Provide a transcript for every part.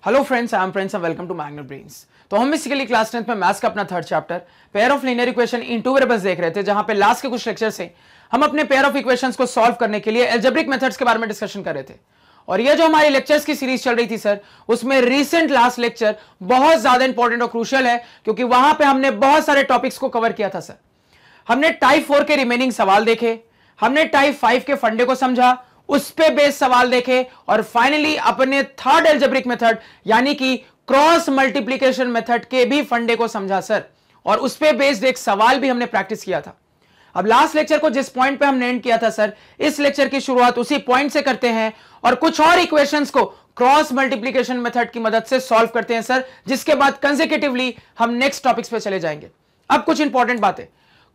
Hello friends, I am friends and welcome to magnet brains. तो हम basically class 10th में maths का अपना third chapter pair of linear equation in two variables देख रहे थे, जहां पे लास्ट के कुछ लेक्चर से हम अपने पेयर ऑफ इक्वेशंस को सॉल्व करने के लिए अलजेब्रिक मेथड्स के बारे में डिस्कशन कर रहे थे। और ये जो हमारी लेक्चर्स की सीरीज चल रही थी सर, उसमें रिसेंट लास्ट लेक्चर बहुत ज्यादा इंपॉर्टेंट और क्रूशियल है, क्योंकि वहां पे हमने बहुत सारे टॉपिक्स को कवर किया था सर। हमने टाइप 4 के रिमेनिंग सवाल देखे, हमने टाइप 5 के फंडे को समझा, उस पे बेस्ड सवाल देखे, और फाइनली अपने थर्ड अलजेब्रिक मेथड यानी कि क्रॉस मल्टीप्लिकेशन मेथड के भी फंडे को समझा सर, और उस पे बेस्ड एक सवाल भी हमने प्रैक्टिस किया था। अब लास्ट लेक्चर को जिस पॉइंट पे हमने एंड किया था सर, इस लेक्चर की शुरुआत उसी पॉइंट से करते हैं और कुछ और इक्वेशंस को क्रॉस मल्टीप्लिकेशन मेथड की मदद से सॉल्व करते हैं सर, जिसके बाद कंसेक्यूटिवली हम नेक्स्ट टॉपिक्स पे चले जाएंगे। अब कुछ इंपॉर्टेंट बातें,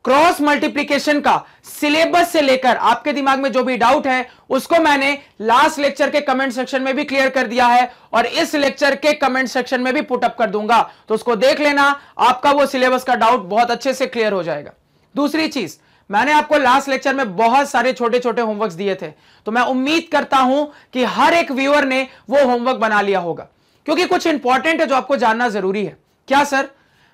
क्रॉस मल्टीप्लिकेशन का सिलेबस से लेकर आपके दिमाग में जो भी डाउट है उसको मैंने लास्ट लेक्चर के कमेंट सेक्शन में भी क्लियर कर दिया है, और इस लेक्चर के कमेंट सेक्शन में भी पुट अप कर दूंगा, तो उसको देख लेना, आपका वो सिलेबस का डाउट बहुत अच्छे से क्लियर हो जाएगा। दूसरी चीज, मैंने आपको लास्ट लेक्चर में बहुत सारे छोटे छोटे होमवर्क्स दिए थे, तो मैं उम्मीद करता हूं कि हर एक व्यूअर ने वो होमवर्क बना लिया होगा, क्योंकि कुछ इंपॉर्टेंट है जो आपको जानना जरूरी है। क्या सर?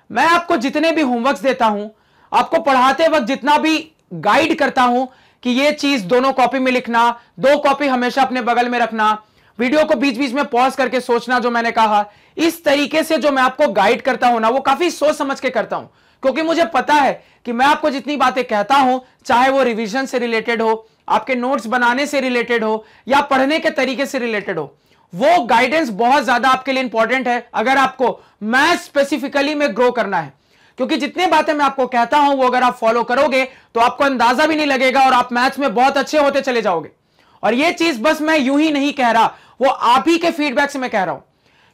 मैं आपको जितने भी होमवर्क्स देता हूं, आपको पढ़ाते वक्त जितना भी गाइड करता हूं कि ये चीज दोनों कॉपी में लिखना, 2 कॉपी हमेशा अपने बगल में रखना, वीडियो को बीच बीच में पॉज करके सोचना, जो मैंने कहा, इस तरीके से जो मैं आपको गाइड करता हूं ना, वो काफी सोच समझ के करता हूं, क्योंकि मुझे पता है कि मैं आपको जितनी बातें कहता हूं, चाहे वो रिवीजन से रिलेटेड हो, आपके नोट्स बनाने से रिलेटेड हो, या पढ़ने के तरीके से रिलेटेड हो, वो गाइडेंस बहुत ज्यादा आपके लिए इंपॉर्टेंट है अगर आपको मैथ स्पेसिफिकली में ग्रो करना है। क्योंकि जितनी बातें मैं आपको कहता हूं वो अगर आप फॉलो करोगे तो आपको अंदाजा भी नहीं लगेगा और आप मैथ्स में बहुत अच्छे होते चले जाओगे। और ये चीज बस मैं यूं ही नहीं कह रहा, वो आप ही के फीडबैक से मैं कह रहा हूं,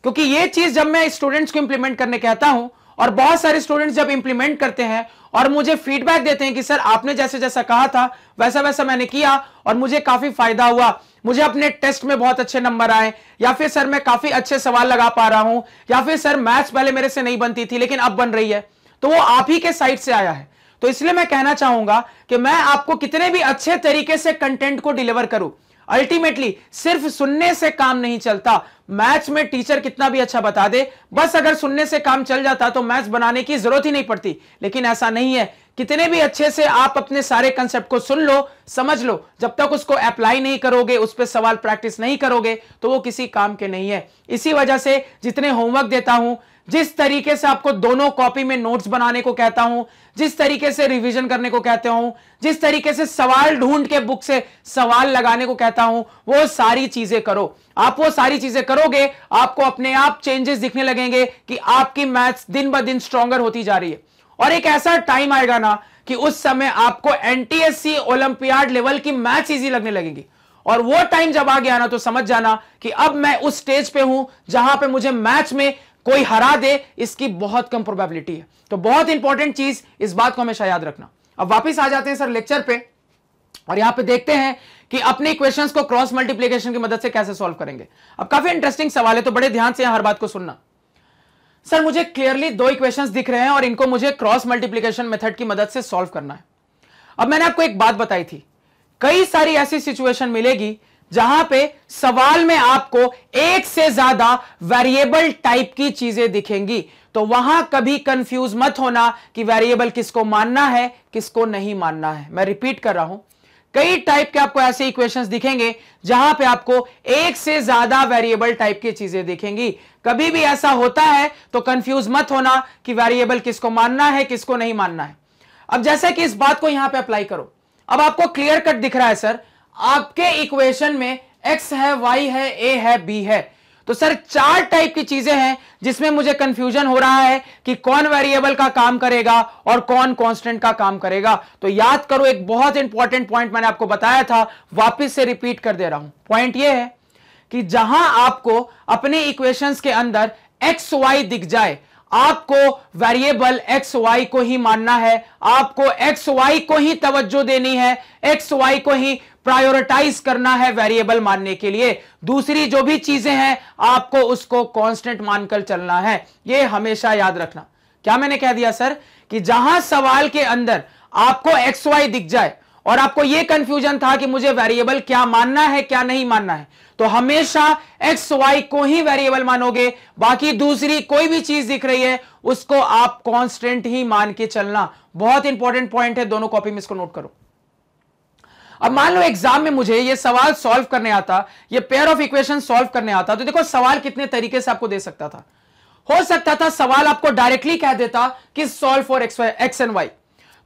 क्योंकि ये चीज जब मैं स्टूडेंट्स को इंप्लीमेंट करने कहता हूं, और बहुत सारे स्टूडेंट्स जब इंप्लीमेंट करते हैं और मुझे फीडबैक देते हैं कि सर आपने जैसे जैसा कहा था वैसा वैसा मैंने किया और मुझे काफी फायदा हुआ, मुझे अपने टेस्ट में बहुत अच्छे नंबर आए, या फिर सर मैं काफी अच्छे सवाल लगा पा रहा हूं, या फिर सर मैथ्स पहले मेरे से नहीं बनती थी लेकिन अब बन रही है, तो वो आप ही के साइड से आया है। तो इसलिए मैं कहना चाहूंगा कि मैं आपको कितने भी अच्छे तरीके से कंटेंट को डिलीवर करूं, अल्टीमेटली सिर्फ सुनने से काम नहीं चलता। मैथ्स में टीचर कितना भी अच्छा बता दे, बस अगर सुनने से काम चल जाता तो मैथ्स बनाने की जरूरत ही नहीं पड़ती, लेकिन ऐसा नहीं है। कितने भी अच्छे से आप अपने सारे कंसेप्ट को सुन लो, समझ लो, जब तक उसको अप्लाई नहीं करोगे, उस पर सवाल प्रैक्टिस नहीं करोगे, तो वो किसी काम के नहीं है। इसी वजह से जितने होमवर्क देता हूं, जिस तरीके से आपको दोनों कॉपी में नोट्स बनाने को कहता हूं, जिस तरीके से रिवीजन करने को कहता हूं, जिस तरीके से सवाल ढूंढ के बुक से सवाल लगाने को कहता हूं, वो सारी चीजें करो। आप वो सारी चीजें करोगे, आपको अपने आप चेंजेस दिखने लगेंगे कि आपकी मैथ्स दिन ब दिन स्ट्रॉन्गर होती जा रही है। और एक ऐसा टाइम आएगा ना कि उस समय आपको एनटीएससी ओलंपियाड लेवल की मैथ्स इजी लगने लगेगी, और वो टाइम जब आ गया ना, तो समझ जाना कि अब मैं उस स्टेज पे हूं जहां पे मुझे मैथ्स में कोई हरा दे, इसकी बहुत कम प्रोबेबिलिटी है। तो बहुत इंपॉर्टेंट चीज, इस बात को हमेशा याद रखना। अब वापस आ जाते हैं सर लेक्चर पे, और यहां पे देखते हैं कि अपने इक्वेशंस को क्रॉस मल्टीप्लिकेशन की मदद से कैसे सॉल्व करेंगे। अब काफी इंटरेस्टिंग सवाल है, तो बड़े ध्यान से हर बात को सुनना। सर मुझे क्लियरली 2 इक्वेशंस दिख रहे हैं और इनको मुझे क्रॉस मल्टीप्लिकेशन मेथड की मदद से सॉल्व करना है। अब मैंने आपको एक बात बताई थी, कई सारी ऐसी सिचुएशन मिलेगी जहां पे सवाल में आपको एक से ज्यादा वेरिएबल टाइप की चीजें दिखेंगी, तो वहां कभी कंफ्यूज मत होना कि वेरिएबल किसको मानना है किसको नहीं मानना है। मैं रिपीट कर रहा हूं, कई टाइप के आपको ऐसे इक्वेशंस दिखेंगे जहां पे आपको एक से ज्यादा वेरिएबल टाइप की चीजें दिखेंगी। कभी भी ऐसा होता है तो कंफ्यूज मत होना कि वेरिएबल किसको मानना है किसको नहीं मानना है। अब जैसे कि इस बात को यहां पे अप्लाई करो, अब आपको क्लियर कट दिख रहा है सर, आपके इक्वेशन में x है, y है, a है, b है, तो सर 4 टाइप की चीजें हैं जिसमें मुझे कंफ्यूजन हो रहा है कि कौन वेरिएबल का काम करेगा और कौन कांस्टेंट का काम करेगा। तो याद करो, एक बहुत इंपॉर्टेंट पॉइंट मैंने आपको बताया था, वापस से रिपीट कर दे रहा हूं। पॉइंट यह है कि जहां आपको अपने इक्वेशंस के अंदर एक्स वाई दिख जाए, आपको वेरिएबल एक्स वाई को ही मानना है, आपको एक्स वाई को ही तवज्जो देनी है, एक्स वाई को ही प्रायोरिटाइज करना है वेरिएबल मानने के लिए। दूसरी जो भी चीजें हैं आपको उसको कांस्टेंट मानकर चलना है, ये हमेशा याद रखना। क्या मैंने कह दिया सर कि जहां सवाल के अंदर आपको एक्स वाई दिख जाए और आपको यह कंफ्यूजन था कि मुझे वेरिएबल क्या मानना है क्या नहीं मानना है, तो हमेशा एक्स वाई को ही वेरिएबल मानोगे, बाकी दूसरी कोई भी चीज दिख रही है उसको आप कांस्टेंट ही मान के चलना। बहुत इंपॉर्टेंट पॉइंट है, दोनों कॉपी में इसको नोट करो। अब मान लो एग्जाम में मुझे ये सवाल सॉल्व करने आता, ये पेयर ऑफ इक्वेशन सॉल्व करने आता, तो देखो सवाल कितने तरीके से आपको दे सकता था। हो सकता था सवाल आपको डायरेक्टली कह देता कि solve for x and y.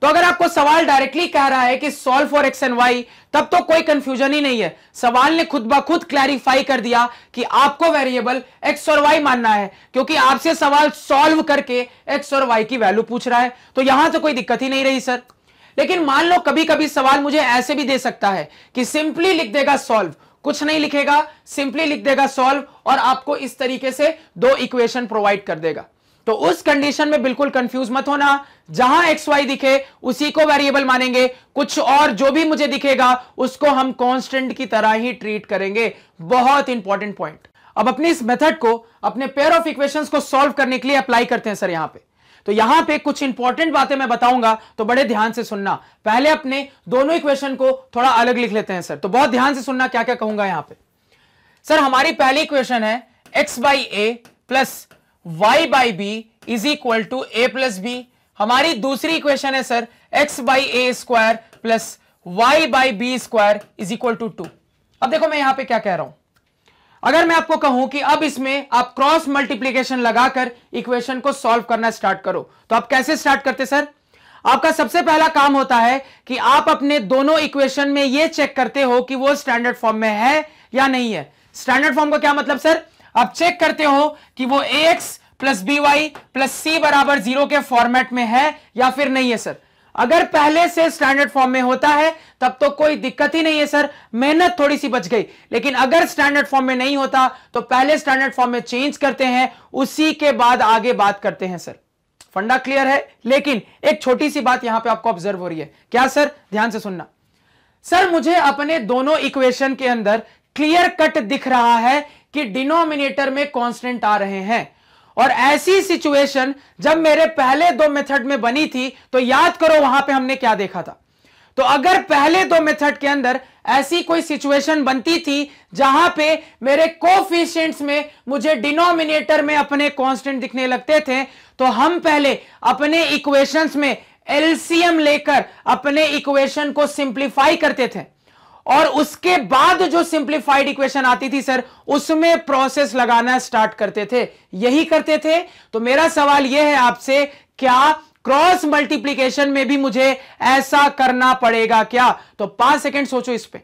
तो अगर आपको सवाल डायरेक्टली कह रहा है कि solve for x and y, तब तो कोई कंफ्यूजन ही नहीं है। सवाल ने खुद ब खुद क्लैरिफाई कर दिया कि आपको वेरिएबल एक्स और वाई मानना है, क्योंकि आपसे सवाल सॉल्व करके एक्स और वाई की वैल्यू पूछ रहा है। तो यहां तो कोई दिक्कत ही नहीं रही सर। लेकिन मान लो कभी कभी सवाल मुझे ऐसे भी दे सकता है कि सिंपली लिख देगा सॉल्व, कुछ नहीं लिखेगा, सिंपली लिख देगा सॉल्व, और आपको इस तरीके से दो इक्वेशन प्रोवाइड कर देगा। तो उस कंडीशन में बिल्कुल कंफ्यूज मत होना, जहां एक्स वाई दिखे उसी को वेरिएबल मानेंगे, कुछ और जो भी मुझे दिखेगा उसको हम कांस्टेंट की तरह ही ट्रीट करेंगे। बहुत इंपॉर्टेंट पॉइंट। अब अपनी इस मेथड को अपने पेयर ऑफ इक्वेशंस को सॉल्व करने के लिए अप्लाई करते हैं सर। यहां पे तो यहां पे कुछ इंपॉर्टेंट बातें मैं बताऊंगा, तो बड़े ध्यान से सुनना। पहले अपने दोनों इक्वेशन को थोड़ा अलग लिख लेते हैं सर, तो बहुत ध्यान से सुनना क्या क्या कहूंगा यहां पे। सर हमारी पहली इक्वेशन है x by A plus y by b is equal to a plus b. हमारी दूसरी इक्वेशन है sir x by A square plus y by b square is equal to 2। अब देखो मैं यहां पे क्या कह रहा हूं, अगर मैं आपको कहूं कि अब इसमें आप क्रॉस मल्टीप्लीकेशन लगाकर इक्वेशन को सॉल्व करना स्टार्ट करो, तो आप कैसे स्टार्ट करते सर? आपका सबसे पहला काम होता है कि आप अपने दोनों इक्वेशन में यह चेक करते हो कि वो स्टैंडर्ड फॉर्म में है या नहीं है। स्टैंडर्ड फॉर्म का क्या मतलब सर? आप चेक करते हो कि वो ax plus B Y plus C बराबर 0 के फॉर्मेट में है या फिर नहीं है सर। अगर पहले से स्टैंडर्ड फॉर्म में होता है तब तो कोई दिक्कत ही नहीं है सर, मेहनत थोड़ी सी बच गई। लेकिन अगर स्टैंडर्ड फॉर्म में नहीं होता तो पहले स्टैंडर्ड फॉर्म में चेंज करते हैं, उसी के बाद आगे बात करते हैं सर। फंडा क्लियर है? लेकिन एक छोटी सी बात यहां पे आपको ऑब्जर्व हो रही है, क्या सर? ध्यान से सुनना। सर मुझे अपने दोनों इक्वेशन के अंदर क्लियर कट दिख रहा है कि डिनोमिनेटर में कांस्टेंट आ रहे हैं, और ऐसी सिचुएशन जब मेरे पहले दो मेथड में बनी थी तो याद करो वहां पे हमने क्या देखा था। तो अगर पहले दो मेथड के अंदर ऐसी कोई सिचुएशन बनती थी जहां पे मेरे कोफिशिएंट्स में मुझे डिनोमिनेटर में अपने कांस्टेंट दिखने लगते थे, तो हम पहले अपने इक्वेशंस में एलसीएम लेकर अपने इक्वेशन को सिंप्लीफाई करते थे, और उसके बाद जो सिंप्लीफाइड इक्वेशन आती थी सर उसमें प्रोसेस लगाना स्टार्ट करते थे। यही करते थे। तो मेरा सवाल यह है आपसे, क्या क्रॉस मल्टीप्लिकेशन में भी मुझे ऐसा करना पड़ेगा क्या? तो 5 सेकंड सोचो इस पे।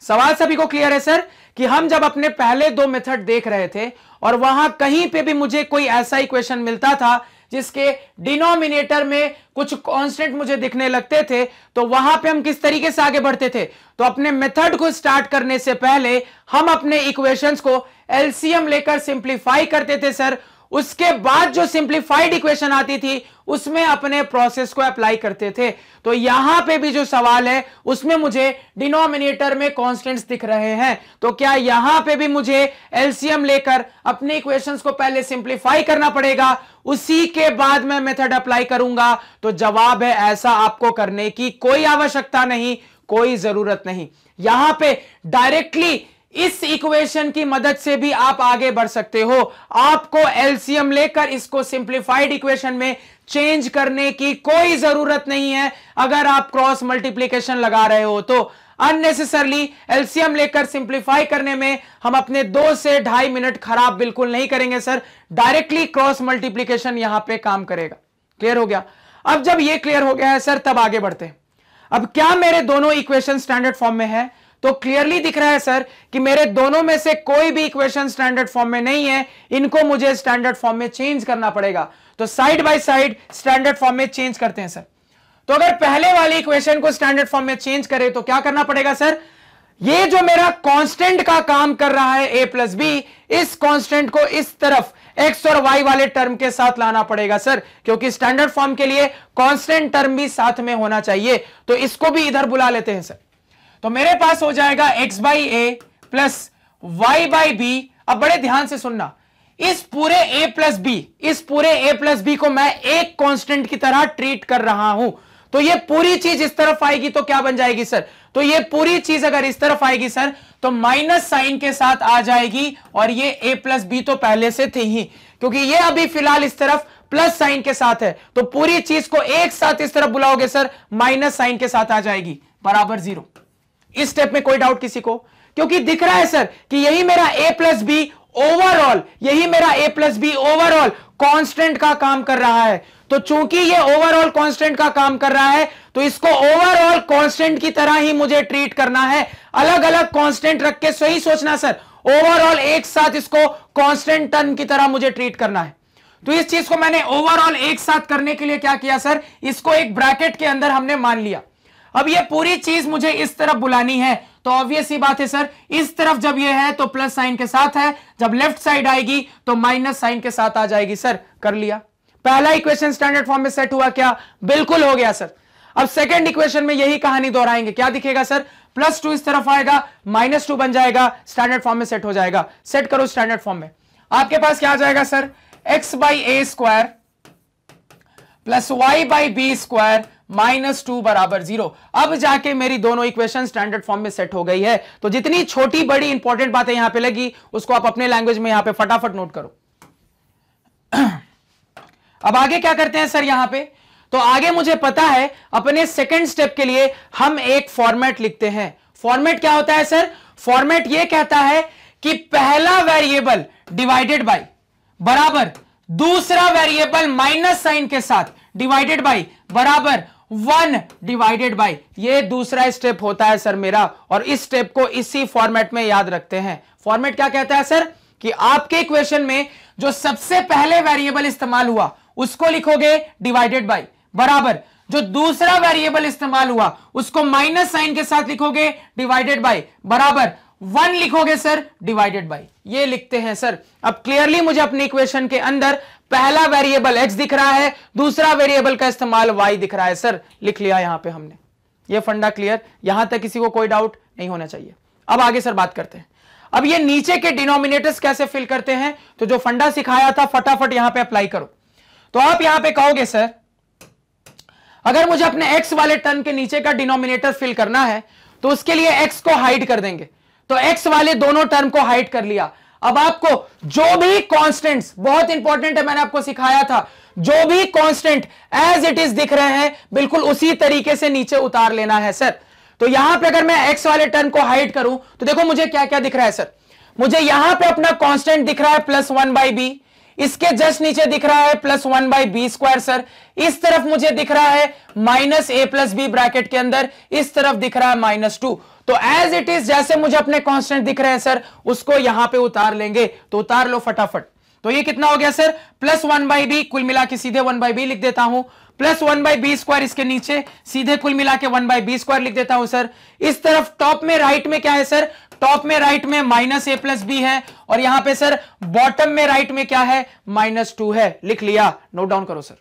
सवाल सभी को क्लियर है सर कि हम जब अपने पहले दो मेथड देख रहे थे और वहां कहीं पे भी मुझे कोई ऐसा इक्वेशन मिलता था जिसके डिनोमिनेटर में कुछ कांस्टेंट मुझे दिखने लगते थे, तो वहां पे हम किस तरीके से आगे बढ़ते थे? तो अपने मेथड को स्टार्ट करने से पहले हम अपने इक्वेशंस को एलसीएम लेकर सिंप्लीफाई करते थे सर। उसके बाद जो सिंप्लीफाइड इक्वेशन आती थी उसमें अपने प्रोसेस को अप्लाई करते थे। तो यहां पे भी जो सवाल है उसमें मुझे डिनोमिनेटर में कांस्टेंट्स दिख रहे हैं, तो क्या यहां पे भी मुझे एलसीएम लेकर अपने इक्वेशंस को पहले सिंप्लीफाई करना पड़ेगा, उसी के बाद मैं मेथड अप्लाई करूंगा? तो जवाब है ऐसा आपको करने की कोई आवश्यकता नहीं, कोई जरूरत नहीं। यहां पे डायरेक्टली इस इक्वेशन की मदद से भी आप आगे बढ़ सकते हो। आपको एलसीएम लेकर इसको सिंप्लीफाइड इक्वेशन में चेंज करने की कोई जरूरत नहीं है। अगर आप क्रॉस मल्टीप्लिकेशन लगा रहे हो तो अननेसेसरली एलसीएम लेकर सिंप्लीफाई करने में हम अपने 2 से 2.5 मिनट खराब बिल्कुल नहीं करेंगे सर। डायरेक्टली क्रॉस मल्टीप्लिकेशन यहां पे काम करेगा। क्लियर हो गया? अब जब ये क्लियर हो गया है सर, तब आगे बढ़ते हैं। अब क्या मेरे दोनों इक्वेशन स्टैंडर्ड फॉर्म में है? तो क्लियरली दिख रहा है सर कि मेरे दोनों में से कोई भी इक्वेशन स्टैंडर्ड फॉर्म में नहीं है, इनको मुझे स्टैंडर्ड फॉर्म में चेंज करना पड़ेगा। तो side by side standard form में चेंज करते हैं सर। तो अगर पहले वाली इक्वेशन को स्टैंडर्ड फॉर्म में चेंज करें तो क्या करना पड़ेगा सर? ये जो मेरा कांस्टेंट का काम कर रहा है a प्लस बी, इस कांस्टेंट को इस तरफ x और y वाले टर्म के साथ लाना पड़ेगा सर, क्योंकि स्टैंडर्ड फॉर्म के लिए कांस्टेंट टर्म भी साथ में होना चाहिए। तो इसको भी इधर बुला लेते हैं सर। तो मेरे पास हो जाएगा x by A plus Y by B. अब बड़े ध्यान से सुनना, इस पूरे a प्लस बी को मैं एक कांस्टेंट की तरह ट्रीट कर रहा हूं। तो ये पूरी चीज इस तरफ आएगी तो क्या बन जाएगी सर, तो ये पूरी चीज अगर इस तरफ आएगी सर तो माइनस साइन के साथ आ जाएगी, और ये a प्लस बी तो पहले से थी ही, क्योंकि ये अभी फिलहाल इस तरफ प्लस साइन के साथ है, तो पूरी चीज को एक साथ इस तरफ बुलाओगे सर माइनस साइन के साथ आ जाएगी बराबर 0। इस स्टेप में कोई डाउट किसी को, क्योंकि दिख रहा है सर कि यही मेरा a प्लस बी ओवरऑल, यही मेरा a plus b overall constant का काम कर रहा है। तो चूंकि ये ओवरऑल कांस्टेंट का काम कर रहा है तो इसको ओवरऑल कांस्टेंट की तरह ही मुझे ट्रीट करना है, अलग अलग कांस्टेंट रख के सही सोचना सर, ओवरऑल एक साथ इसको कांस्टेंट टर्म की तरह मुझे ट्रीट करना है। तो इस चीज को मैंने ओवरऑल एक साथ करने के लिए क्या किया सर, इसको एक ब्रैकेट के अंदर हमने मान लिया। अब ये पूरी चीज मुझे इस तरफ बुलानी है, तो ऑब्वियस सी बात है सर, इस तरफ जब ये है तो प्लस साइन के साथ है, जब लेफ्ट साइड आएगी तो माइनस साइन के साथ आ जाएगी सर। कर लिया, पहला इक्वेशन स्टैंडर्ड फॉर्म में सेट हुआ क्या, बिल्कुल हो गया सर। अब सेकंड इक्वेशन में यही कहानी दोहराएंगे, क्या दिखेगा सर, +2 इस तरफ आएगा, -2 बन जाएगा, स्टैंडर्ड फॉर्म में सेट हो जाएगा। सेट करो स्टैंडर्ड फॉर्म में, आपके पास क्या आ जाएगा सर, x/a² प्लस y/b² -2 बराबर 0। अब जाके मेरी दोनों इक्वेशन स्टैंडर्ड फॉर्म में सेट हो गई है। तो जितनी छोटी बड़ी इंपॉर्टेंट बातें यहां पे लगी उसको आप अपने लैंग्वेज में यहां पे फटाफट नोट करो। अब आगे क्या करते हैं सर, यहां पे तो आगे मुझे पता है अपने सेकंड स्टेप के लिए हम एक फॉर्मेट लिखते हैं। फॉर्मेट क्या होता है सर, फॉर्मेट ये कहता है कि पहला वेरिएबल डिवाइडेड बाय बराबर दूसरा वेरिएबल माइनस साइन के साथ डिवाइडेड बाय बराबर 1 डिवाइडेड बाय, ये दूसरा स्टेप होता है सर मेरा, और इस स्टेप को इसी फॉर्मेट में याद रखते हैं। फॉर्मेट क्या कहता है सर, कि आपके इक्वेशन में जो सबसे पहले वेरिएबल इस्तेमाल हुआ उसको लिखोगे डिवाइडेड बाय बराबर जो दूसरा वेरिएबल इस्तेमाल हुआ उसको माइनस साइन के साथ लिखोगे डिवाइडेड बाय बराबर 1 लिखोगे सर डिवाइडेड बाय, ये लिखते हैं सर। अब क्लियरली मुझे अपनी इक्वेशन के अंदर पहला वेरिएबल x दिख रहा है, दूसरा वेरिएबल का इस्तेमाल y दिख रहा है सर, लिख लिया यहां पे हमने। ये फंडा क्लियर, यहां तक किसी को कोई डाउट नहीं होना चाहिए। अब आगे सर बात करते हैं, अब ये नीचे के डिनोमिनेटर्स कैसे फिल करते हैं, तो जो फंडा सिखाया था फटाफट यहां पे अप्लाई करो। तो आप यहां पे कहोगे सर अगर मुझे अपने x वाले टर्म के नीचे का डिनोमिनेटर फिल करना है तो उसके लिए x को हाइड कर देंगे, तो x वाले दोनों टर्म को हाइड कर लिया। अब आपको जो भी कांस्टेंट्स, बहुत इंपॉर्टेंट है, मैंने आपको सिखाया था, जो भी कांस्टेंट एज इट इज दिख रहे हैं बिल्कुल उसी तरीके से नीचे उतार लेना है सर। तो यहां पे अगर मैं x वाले टर्म को हाइड करूं तो देखो मुझे क्या क्या दिख रहा है सर, मुझे यहां पे अपना कांस्टेंट दिख रहा है +1/b, इसके जस्ट नीचे दिख रहा है +1/b² सर, इस तरफ मुझे दिख रहा है -a + b ब्रैकेट के अंदर, इस तरफ दिख रहा है -2। तो एज इट इज जैसे मुझे अपने कांस्टेंट दिख रहे हैं सर उसको यहां पे उतार लेंगे, तो उतार लो फटाफट। तो ये कितना हो गया सर, +1/b, कुल मिला के सीधे 1/b लिख देता हूं, +1/b² इसके नीचे सीधे कुल मिला के 1/b² लिख देता हूं सर। इस तरफ टॉप में राइट में क्या है सर, टॉप में राइट में -a + b है, और यहां पे सर बॉटम में राइट में क्या है, -2 है, लिख लिया, नोट डाउन करो सर।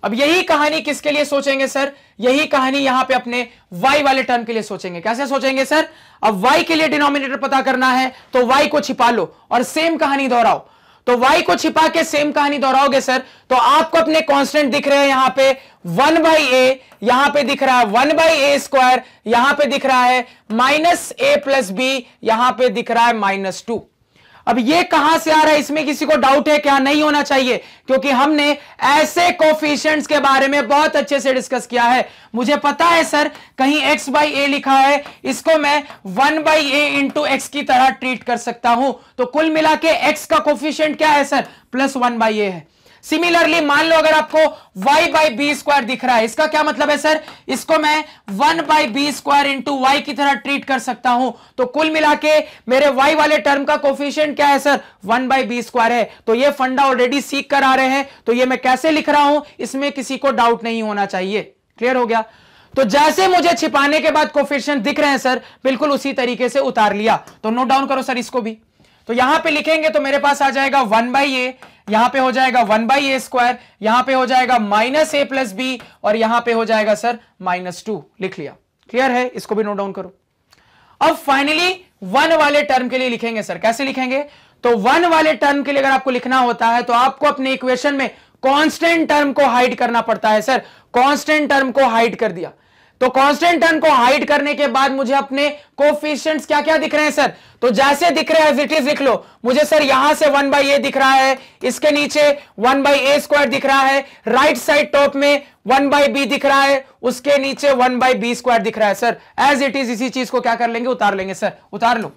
अब यही कहानी किसके लिए सोचेंगे सर, यही कहानी यहां पे अपने y वाले टर्म के लिए सोचेंगे। कैसे सोचेंगे सर, अब y के लिए डिनोमिनेटर पता करना है तो y को छिपा लो और सेम कहानी दोहराओ। तो y को छिपा के सेम कहानी दोहराओगे सर तो आपको अपने कांस्टेंट दिख रहे हैं यहां पे 1/a, यहां पे दिख रहा है 1/a², यहां पे दिख रहा है -a + b, यहां पे दिख रहा है -2। अब ये कहां से आ रहा है, इसमें किसी को डाउट है क्या, नहीं होना चाहिए, क्योंकि हमने ऐसे कोफिशिएंट्स के बारे में बहुत अच्छे से डिस्कस किया है। मुझे पता है सर कहीं x/a लिखा है, इसको मैं 1/a × x की तरह ट्रीट कर सकता हूं, तो कुल मिला के x का कोफिशिएंट क्या है सर, +1/a है। सिमिलरली मान लो अगर आपको y/b² दिख रहा है, इसका क्या मतलब है सर, इसको मैं 1/b² × y की तरह ट्रीट कर सकता हूं, तो कुल मिला के मेरे y वाले टर्म का कोफिशिएंट क्या है सर, 1/b² है। तो ये फंडा ऑलरेडी सीख कर आ रहे हैं, तो ये मैं कैसे लिख रहा हूं इसमें किसी को डाउट नहीं होना चाहिए। क्लियर हो गया। तो जैसे मुझे छिपाने के बाद कोफिशिएंट दिख रहे हैं सर बिल्कुल उसी तरीके से उतार लिया। तो नोट डाउन करो सर इसको भी। तो यहां पे लिखेंगे तो मेरे पास आ जाएगा 1/a, यहां पे हो जाएगा 1/a², यहां पे हो जाएगा -a + b, और यहां पे हो जाएगा सर -2, लिख लिया। क्लियर है, इसको भी नोट डाउन करो। अब फाइनली 1 वाले टर्म के लिए लिखेंगे सर, कैसे लिखेंगे, तो 1 वाले टर्म के लिए अगर आपको लिखना होता है तो आपको अपने इक्वेशन में कांस्टेंट टर्म को हाइड करना पड़ता है सर। कांस्टेंट टर्म को हाइड कर दिया, तो कांस्टेंट टर्म को हाइड करने के बाद मुझे अपने कोफिशिएंट्स क्या क्या दिख रहे हैं सर, तो जैसे दिख रहे हैं एज इट इज लिख लो। मुझे सर यहां से 1/a दिख रहा है, इसके नीचे 1/a² दिख रहा है, राइट साइड टॉप में 1/b दिख रहा है, उसके नीचे 1/b² दिख रहा है सर। एज इट इज इसी चीज को क्या कर लेंगे, उतार लेंगे सर। उतार लो,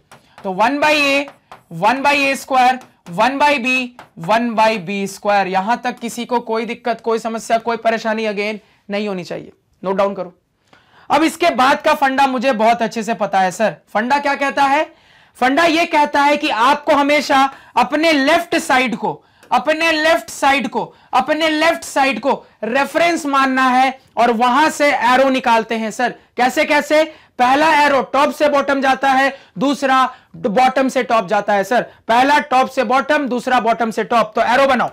तो 1/a 1/a², 1/b 1/b²। यहां तक किसी को कोई दिक्कत, कोई समस्या, कोई परेशानी अगेन नहीं होनी चाहिए। नोट डाउन करो। अब इसके बाद का फंडा मुझे बहुत अच्छे से पता है सर। फंडा क्या कहता है? फंडा यह कहता है कि आपको हमेशा अपने लेफ्ट साइड को रेफरेंस मानना है और वहां से एरो निकालते हैं सर। कैसे कैसे? पहला एरो टॉप से बॉटम जाता है, दूसरा बॉटम से टॉप जाता है सर। पहला टॉप से बॉटम, दूसरा बॉटम से टॉप। तो एरो बनाओ।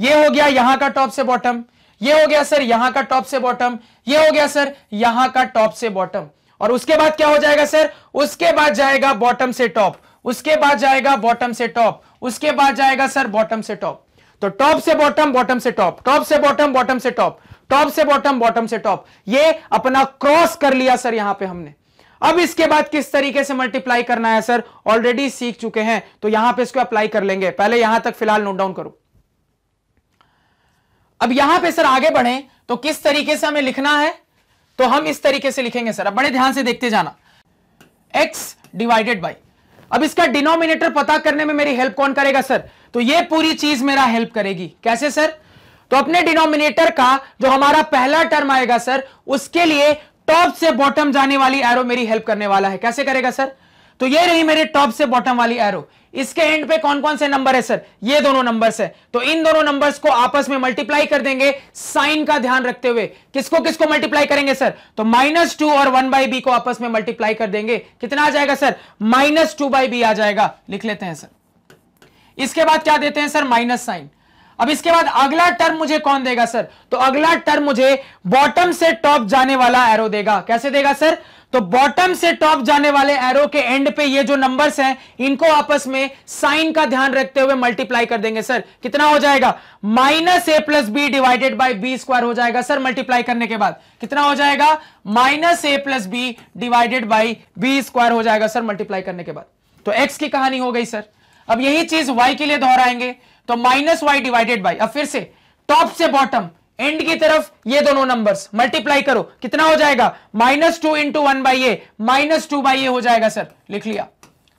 ये हो गया यहां का टॉप से बॉटम, ये हो गया सर यहां का टॉप से बॉटम, ये हो गया सर यहां का टॉप से बॉटम। और उसके बाद क्या हो जाएगा सर? उसके बाद जाएगा बॉटम से टॉप, उसके बाद जाएगा बॉटम से टॉप, उसके बाद जाएगा सर बॉटम से टॉप। तो टॉप से बॉटम, बॉटम से टॉप, टॉप से बॉटम, बॉटम से टॉप, टॉप से बॉटम, बॉटम से टॉप। ये अपना क्रॉस कर लिया सर यहां पे हमने। अब इसके बाद किस तरीके से मल्टीप्लाई करना है सर, ऑलरेडी सीख चुके हैं, तो यहां पे इसको अप्लाई कर लेंगे। पहले यहां तक फिलहाल नोट डाउन करो। अब यहां पे सर आगे बढ़े तो किस तरीके से हमें लिखना है, तो हम इस तरीके से लिखेंगे सर। अब बड़े ध्यान से देखते जाना। x डिवाइडेड बाई, अब इसका डिनोमिनेटर पता करने में मेरी हेल्प कौन करेगा सर, तो ये पूरी चीज मेरा हेल्प करेगी। कैसे सर? तो अपने डिनोमिनेटर का जो हमारा पहला टर्म आएगा सर, उसके लिए टॉप से बॉटम जाने वाली एरो मेरी हेल्प करने वाला है। कैसे करेगा सर? तो ये रही मेरे टॉप से बॉटम वाली एरो। इसके एंड पे कौन कौन से नंबर है सर? ये दोनों नंबर्स है। तो इन दोनों नंबर्स को आपस में मल्टीप्लाई कर देंगे, साइन का ध्यान रखते हुए। किसको किसको मल्टीप्लाई करेंगे सर? तो -2 और 1/b को आपस में मल्टीप्लाई कर देंगे। कितना आ जाएगा सर? -2/b आ जाएगा। लिख लेते हैं सर। इसके बाद क्या देते हैं सर? Minus sign. अब इसके बाद अगला टर्म मुझे कौन देगा सर? तो अगला टर्म मुझे बॉटम से टॉप जाने वाला एरो देगा। कैसे देगा सर? तो बॉटम से टॉप जाने वाले एरो के एंड पे ये जो नंबर्स हैं, इनको आपस में साइन का ध्यान रखते हुए मल्टीप्लाई कर देंगे सर। कितना हो जाएगा? -a + b divided by b² हो जाएगा सर। मल्टीप्लाई करने के बाद कितना हो जाएगा? -a + b divided by b² हो जाएगा सर, मल्टीप्लाई करने के बाद। तो x की कहानी हो गई सर। अब यही चीज y के लिए दोहराएंगे, तो -y डिवाइडेड बाई, अब फिर से टॉप से बॉटम एंड की तरफ ये दोनों नंबर्स मल्टीप्लाई करो। कितना हो जाएगा? -2 × 1/a, -2/a हो जाएगा सर। लिख लिया।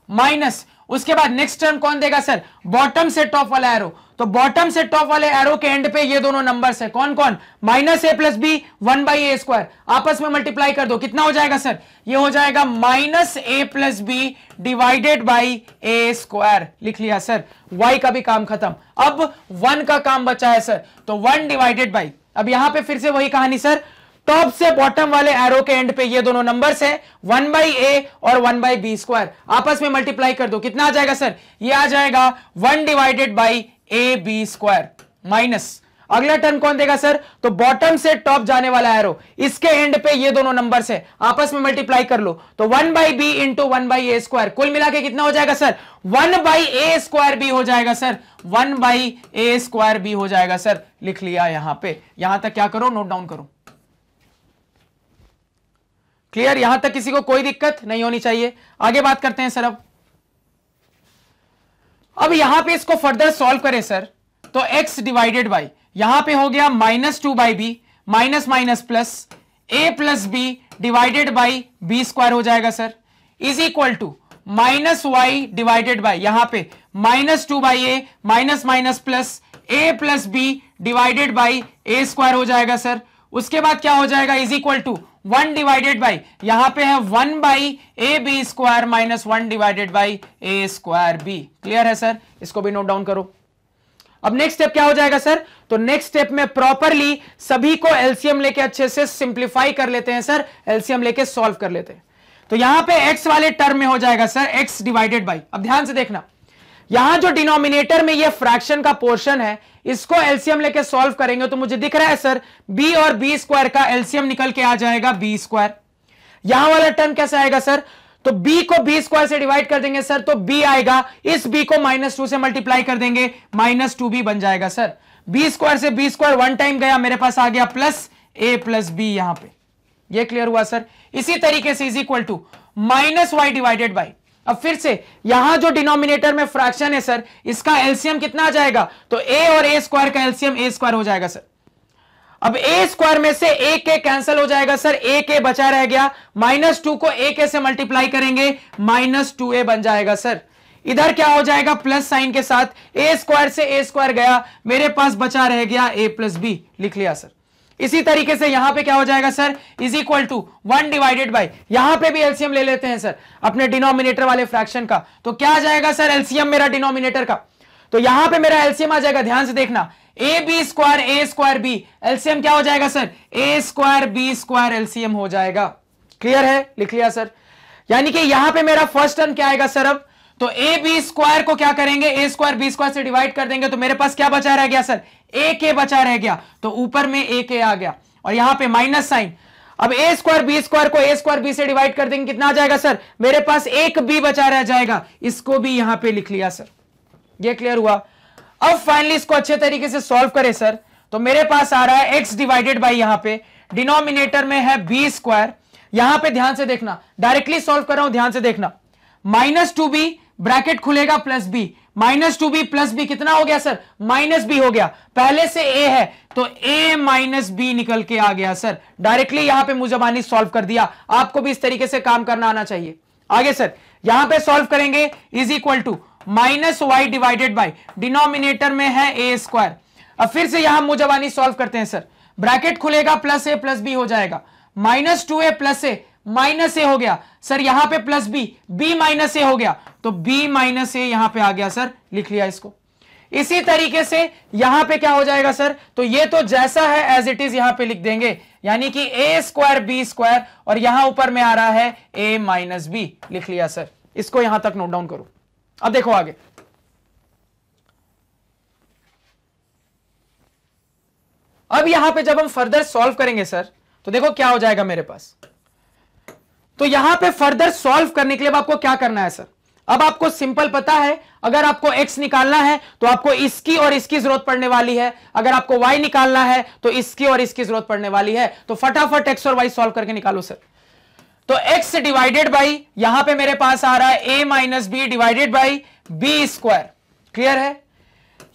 माइनस, उसके बाद नेक्स्ट टर्म कौन देगा सर? बॉटम से टॉप वाला एरो। तो बॉटम से टॉप वाले एरो के एंड पे ये दोनों नंबर्स है। कौन कौन? -a + b 1/a², आपस में मल्टीप्लाई कर दो। कितना हो जाएगा सर? ये हो जाएगा -a + b divided by a²। लिख लिया सर। y का भी काम खत्म, अब 1 का काम बचा है सर। तो 1 डिवाइडेड बाई, अब यहां पे फिर से वही कहानी सर। टॉप से बॉटम वाले एरो के एंड पे ये दोनों नंबर्स हैं, 1/a और 1/b², आपस में मल्टीप्लाई कर दो। कितना आ जाएगा सर? ये आ जाएगा 1 डिवाइडेड बाई ab² माइनस, अगला टर्म कौन देगा सर? तो बॉटम से टॉप जाने वाला एरो, इसके एंड पे ये दोनों नंबर्स है, आपस में मल्टीप्लाई कर लो। तो 1/b × 1/a², कुल मिला के कितना हो जाएगा सर? 1/a²b हो जाएगा सर। 1/a²b हो जाएगा सर। लिख लिया यहां पे। यहां तक क्या करो? नोट डाउन करो। क्लियर? यहां तक किसी को कोई दिक्कत नहीं होनी चाहिए। आगे बात करते हैं सर। अब यहां पे इसको फर्दर सॉल्व करें सर, तो x डिवाइडेड बाई, यहां पे हो गया -2/b, minus minus plus a + b divided by b² हो जाएगा sir, is equal to -y divided by, यहां पे -2/a minus minus plus a + b divided by a² हो जाएगा सर। उसके बाद क्या हो जाएगा? Is equal to 1 divided by, यहां पे है 1/ab² minus 1 divided by a²b। Clear है सर? इसको भी नोट डाउन करो। अब नेक्स्ट स्टेप क्या हो जाएगा सर? तो नेक्स्ट स्टेप में प्रॉपरली सभी को एलसीएम लेके अच्छे से सिंप्लीफाई कर लेते हैं सर, एलसीएम लेके सॉल्व कर लेते हैं। तो यहां पे x वाले टर्म में हो जाएगा सर x डिवाइडेड बाई, अब ध्यान से देखना, यहां जो डिनोमिनेटर में ये फ्रैक्शन का पोर्शन है, इसको एलसीएम लेके सॉल्व करेंगे तो मुझे दिख रहा है सर b और b² का एलसीएम निकल के आ जाएगा b²। यहां वाला टर्म कैसे आएगा सर? तो b को b स्क्वायर से डिवाइड कर देंगे सर, तो b आएगा, इस b को -2 से मल्टीप्लाई कर देंगे, -2b बन जाएगा सर। b स्क्वायर से b स्क्वायर 1 टाइम गया, मेरे पास आ गया प्लस a प्लस b यहां पे। ये क्लियर हुआ सर। इसी तरीके से is equal to -y divided by, अब फिर से यहां जो डिनोमिनेटर में फ्रैक्शन है सर, इसका एलसीएम कितना आ जाएगा, तो a और a स्क्वायर का एलसीएम a स्क्वायर हो जाएगा सर। अब a स्क्वायर में से a के कैंसिल हो जाएगा सर, a के बचा रह गया, -2 को a के से मल्टीप्लाई करेंगे, -2a बन जाएगा सर। इधर क्या हो जाएगा, प्लस साइन के साथ, a स्क्वायर से a स्क्वायर गया, मेरे पास बचा रह गया a प्लस b, लिख लिया सर। इसी तरीके से यहां पे क्या हो जाएगा sir, is equal to 1 divided by, यहां पे भी एलसीएम ले लेते हैं सर अपने डिनोमिनेटर वाले फ्रैक्शन का, तो क्या आ जाएगा सर एलसीएम मेरा डिनोमिनेटर का, तो यहां पे मेरा एलसीएम आ जाएगा, ध्यान से देखना, a स्क्वायर b, एलसीएम क्या हो जाएगा sir, a square b square LCM हो जाएगा। क्लियर है, लिख लिया सर। यानी कि यहां पे मेरा फर्स्ट टर्म क्या आएगा सर, अब तो a b स्क्वायर को क्या करेंगे, a स्क्वायर b स्क्वायर से डिवाइड कर देंगे, तो मेरे पास क्या बचा रह गया सर, a के बचा रह गया, तो ऊपर में a के आ गया, और यहां पे माइनस साइन। अब a स्क्वायर b स्क्वायर को a स्क्वायर b से डिवाइड कर देंगे, कितना आ जाएगा सर, मेरे पास एक b बचा रह जाएगा, इसको भी यहां पे लिख लिया सर। ये क्लियर हुआ। अब फाइनली इसको अच्छे तरीके से सॉल्व करें सर, तो मेरे पास आ रहा है x डिवाइडेड बाई, यहां पे डिनोमिनेटर में है b स्क्वायर, यहां पे ध्यान से देखना, डायरेक्टली सॉल्व कर रहा हूं, ध्यान से देखना, -2b ब्रैकेट खुलेगा plus b, -2b plus b कितना हो गया सर, -b हो गया, पहले से a है तो a माइनस b निकल के आ गया सर। डायरेक्टली यहां पे मुजबानी सॉल्व कर दिया, आपको भी इस तरीके से काम करना आना चाहिए। आगे सर यहां पे सॉल्व करेंगे, is equal to -y divided by, denominator में है a स्क्वायर। अब फिर से यहां मुजबानी सॉल्व करते हैं सर, ब्रैकेट खुलेगा प्लस a प्लस b हो जाएगा, -2a प्लस a माइनस ए हो गया सर, यहां पे प्लस b, b माइनस ए हो गया, तो b माइनस ए यहां पे आ गया सर, लिख लिया इसको। इसी तरीके से यहां पे क्या हो जाएगा सर, तो ये तो जैसा है एज इट इज यहां पे लिख देंगे, यानी कि a स्क्वायर b स्क्वायर, और यहां ऊपर में आ रहा है a माइनस b, लिख लिया सर। इसको यहां तक नोट डाउन करो। अब देखो आगे, अब यहां पे जब हम फर्दर सॉल्व करेंगे सर, तो देखो क्या हो जाएगा मेरे पास। तो यहां पे फर्दर सॉल्व करने के लिए अब आपको क्या करना है सर, अब आपको सिंपल पता है, अगर आपको x निकालना है तो आपको इसकी और इसकी जरूरत पड़ने वाली है, अगर आपको y निकालना है तो इसकी और इसकी जरूरत पड़ने वाली है, तो फटाफट x और y सॉल्व करके निकालो सर। तो x डिवाइडेड बाई, यहां पे मेरे पास आ रहा है a minus b divided by b square. Clear है,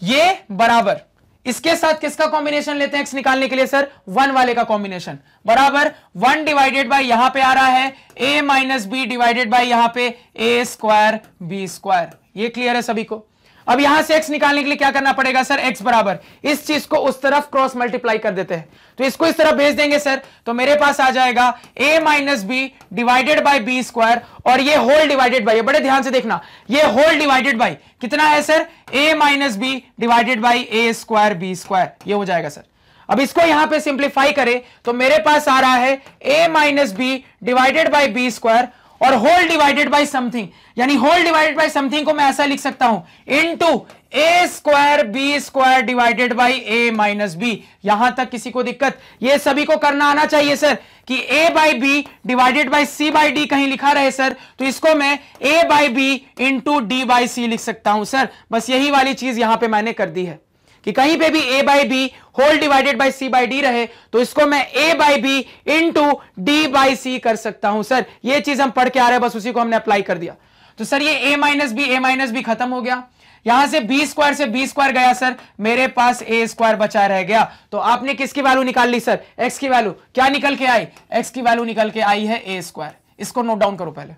ये बराबर, इसके साथ किसका कॉम्बिनेशन लेते हैं x निकालने के लिए सर, 1 वाले का कॉम्बिनेशन, बराबर 1 डिवाइडेड बाई, यहां पे आ रहा है a minus b divided by यहां पे a स्क्वायर b स्क्वायर। ये क्लियर है सभी को। अब यहां से x निकालने के लिए क्या करना पड़ेगा सर, x बराबर इस चीज को उस तरफ क्रॉस मल्टीप्लाई कर देते हैं, तो इसको इस तरफ भेज देंगे सर, तो मेरे पास आ जाएगा a minus b divided by b square, और ये होल डिवाइडेड बाई, बड़े ध्यान से देखना, ये होल डिवाइडेड बाई कितना है sir, a minus b divided by a square b square, ये हो जाएगा सर। अब इसको यहां पे सिंप्लीफाई करें तो मेरे पास आ रहा है a minus b divided by b square, और होल डिवाइडेड बाई समथिंग, यानी होल डिवाइडेड बाई समथिंग को मैं ऐसा लिख सकता हूं, into a square b square divided by a minus b. यहां तक किसी को दिक्कत, ये सभी को करना आना चाहिए सर, कि a by B divided by c by D कहीं लिखा रहे सर, तो इसको मैं a by B into D by C लिख सकता हूं सर। बस यही वाली चीज यहां पे मैंने कर दी है, कि कहीं पे भी a by B whole divided by C by D रहे, तो इसको मैं a by B into D by C कर सकता हूं सर। ये चीज हम पढ़ के आ रहे हैं, बस उसी को हमने अप्लाई कर दिया। तो सर ये a माइनस बी खत्म हो गया, यहां से b स्क्वायर से b स्क्वायर गया सर, मेरे पास a स्क्वायर बचा रह गया। तो आपने किसकी वैल्यू निकाल ली सर, x की वैल्यू, क्या निकल के आई, x की वैल्यू निकल के आई है a स्क्वायर। इसको नोट डाउन करो पहले।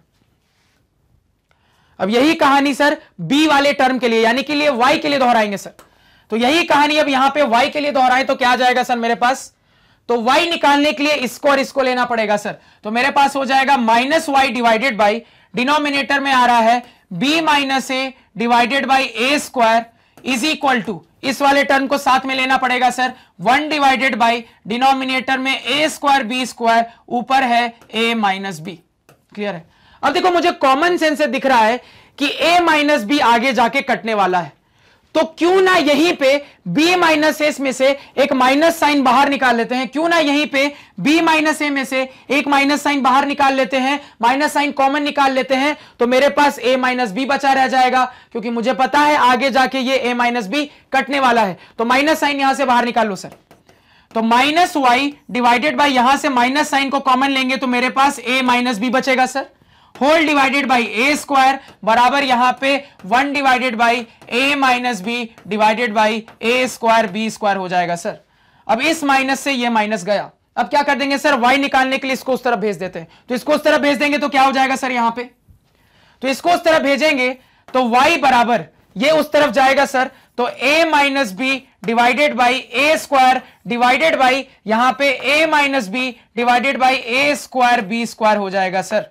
अब यही कहानी सर b वाले टर्म के लिए, यानी कि लिए y के लिए दोहराएंगे सर, तो यही कहानी अब यहां पे y के लिए दोहराए तो क्या आ जाएगा सर मेरे पास, तो y निकालने के लिए इसको और इसको लेना पड़ेगा सर, तो मेरे पास हो जाएगा -y डिवाइडेड बाई, डिनोमिनेटर में आ रहा है b minus a divided by A square is equal to, इस वाले टर्म को साथ में लेना पड़ेगा सर, 1 डिवाइडेड बाई डिनोमिनेटर में a स्क्वायर बी स्क्वायर, ऊपर है a माइनस बी। क्लियर है। अब देखो मुझे कॉमन सेंस से दिख रहा है कि a माइनस बी आगे जाके कटने वाला है, तो क्यों ना यहीं पे b माइनस ए में से एक माइनस साइन बाहर निकाल लेते हैं, क्यों ना यहीं पे b माइनस ए में से एक माइनस साइन बाहर निकाल लेते हैं, माइनस साइन कॉमन निकाल लेते हैं, तो मेरे पास a माइनस बी बचा रह जाएगा, क्योंकि मुझे पता है आगे जाके ये a माइनस बी कटने वाला है। तो माइनस साइन यहां से बाहर निकाल लो सर, तो माइनस वाई डिवाइडेड बाई यहां से माइनस साइन को कॉमन लेंगे तो मेरे पास a माइनस बी बचेगा sir, whole divided by A square बराबर यहां पे 1 divided by a minus b divided by A square b square हो जाएगा सर। अब इस माइनस से ये माइनस गया, अब क्या कर देंगे सर, y निकालने के लिए इसको उस तरफ भेज देते हैं, तो इसको उस तरफ भेज देंगे तो क्या हो जाएगा सर यहां पे, तो इसको उस तरफ भेजेंगे तो y बराबर ये उस तरफ जाएगा सर, तो a minus b divided by A square divided by यहां पे a minus b divided by A square b square हो जाएगा सर।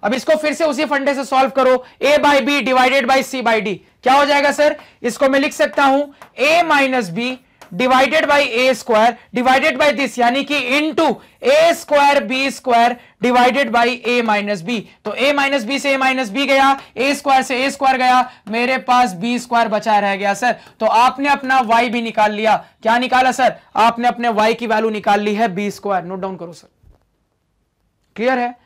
अब इसको फिर से उसी फंडे से सॉल्व करो, a by B divided by C by d क्या हो जाएगा सर, इसको मैं लिख सकता हूं a minus b divided by A square divided by this, यानी कि into a square b square divided by a minus b. तो a माइनस बी से a माइनस बी गया, a स्क्वायर से a स्क्वायर गया, मेरे पास b स्क्वायर बचा रह गया सर। तो आपने अपना y भी निकाल लिया, क्या निकाला सर, आपने अपने y की वैल्यू निकाल ली है b स्क्वायर। नोट डाउन करो सर, क्लियर है।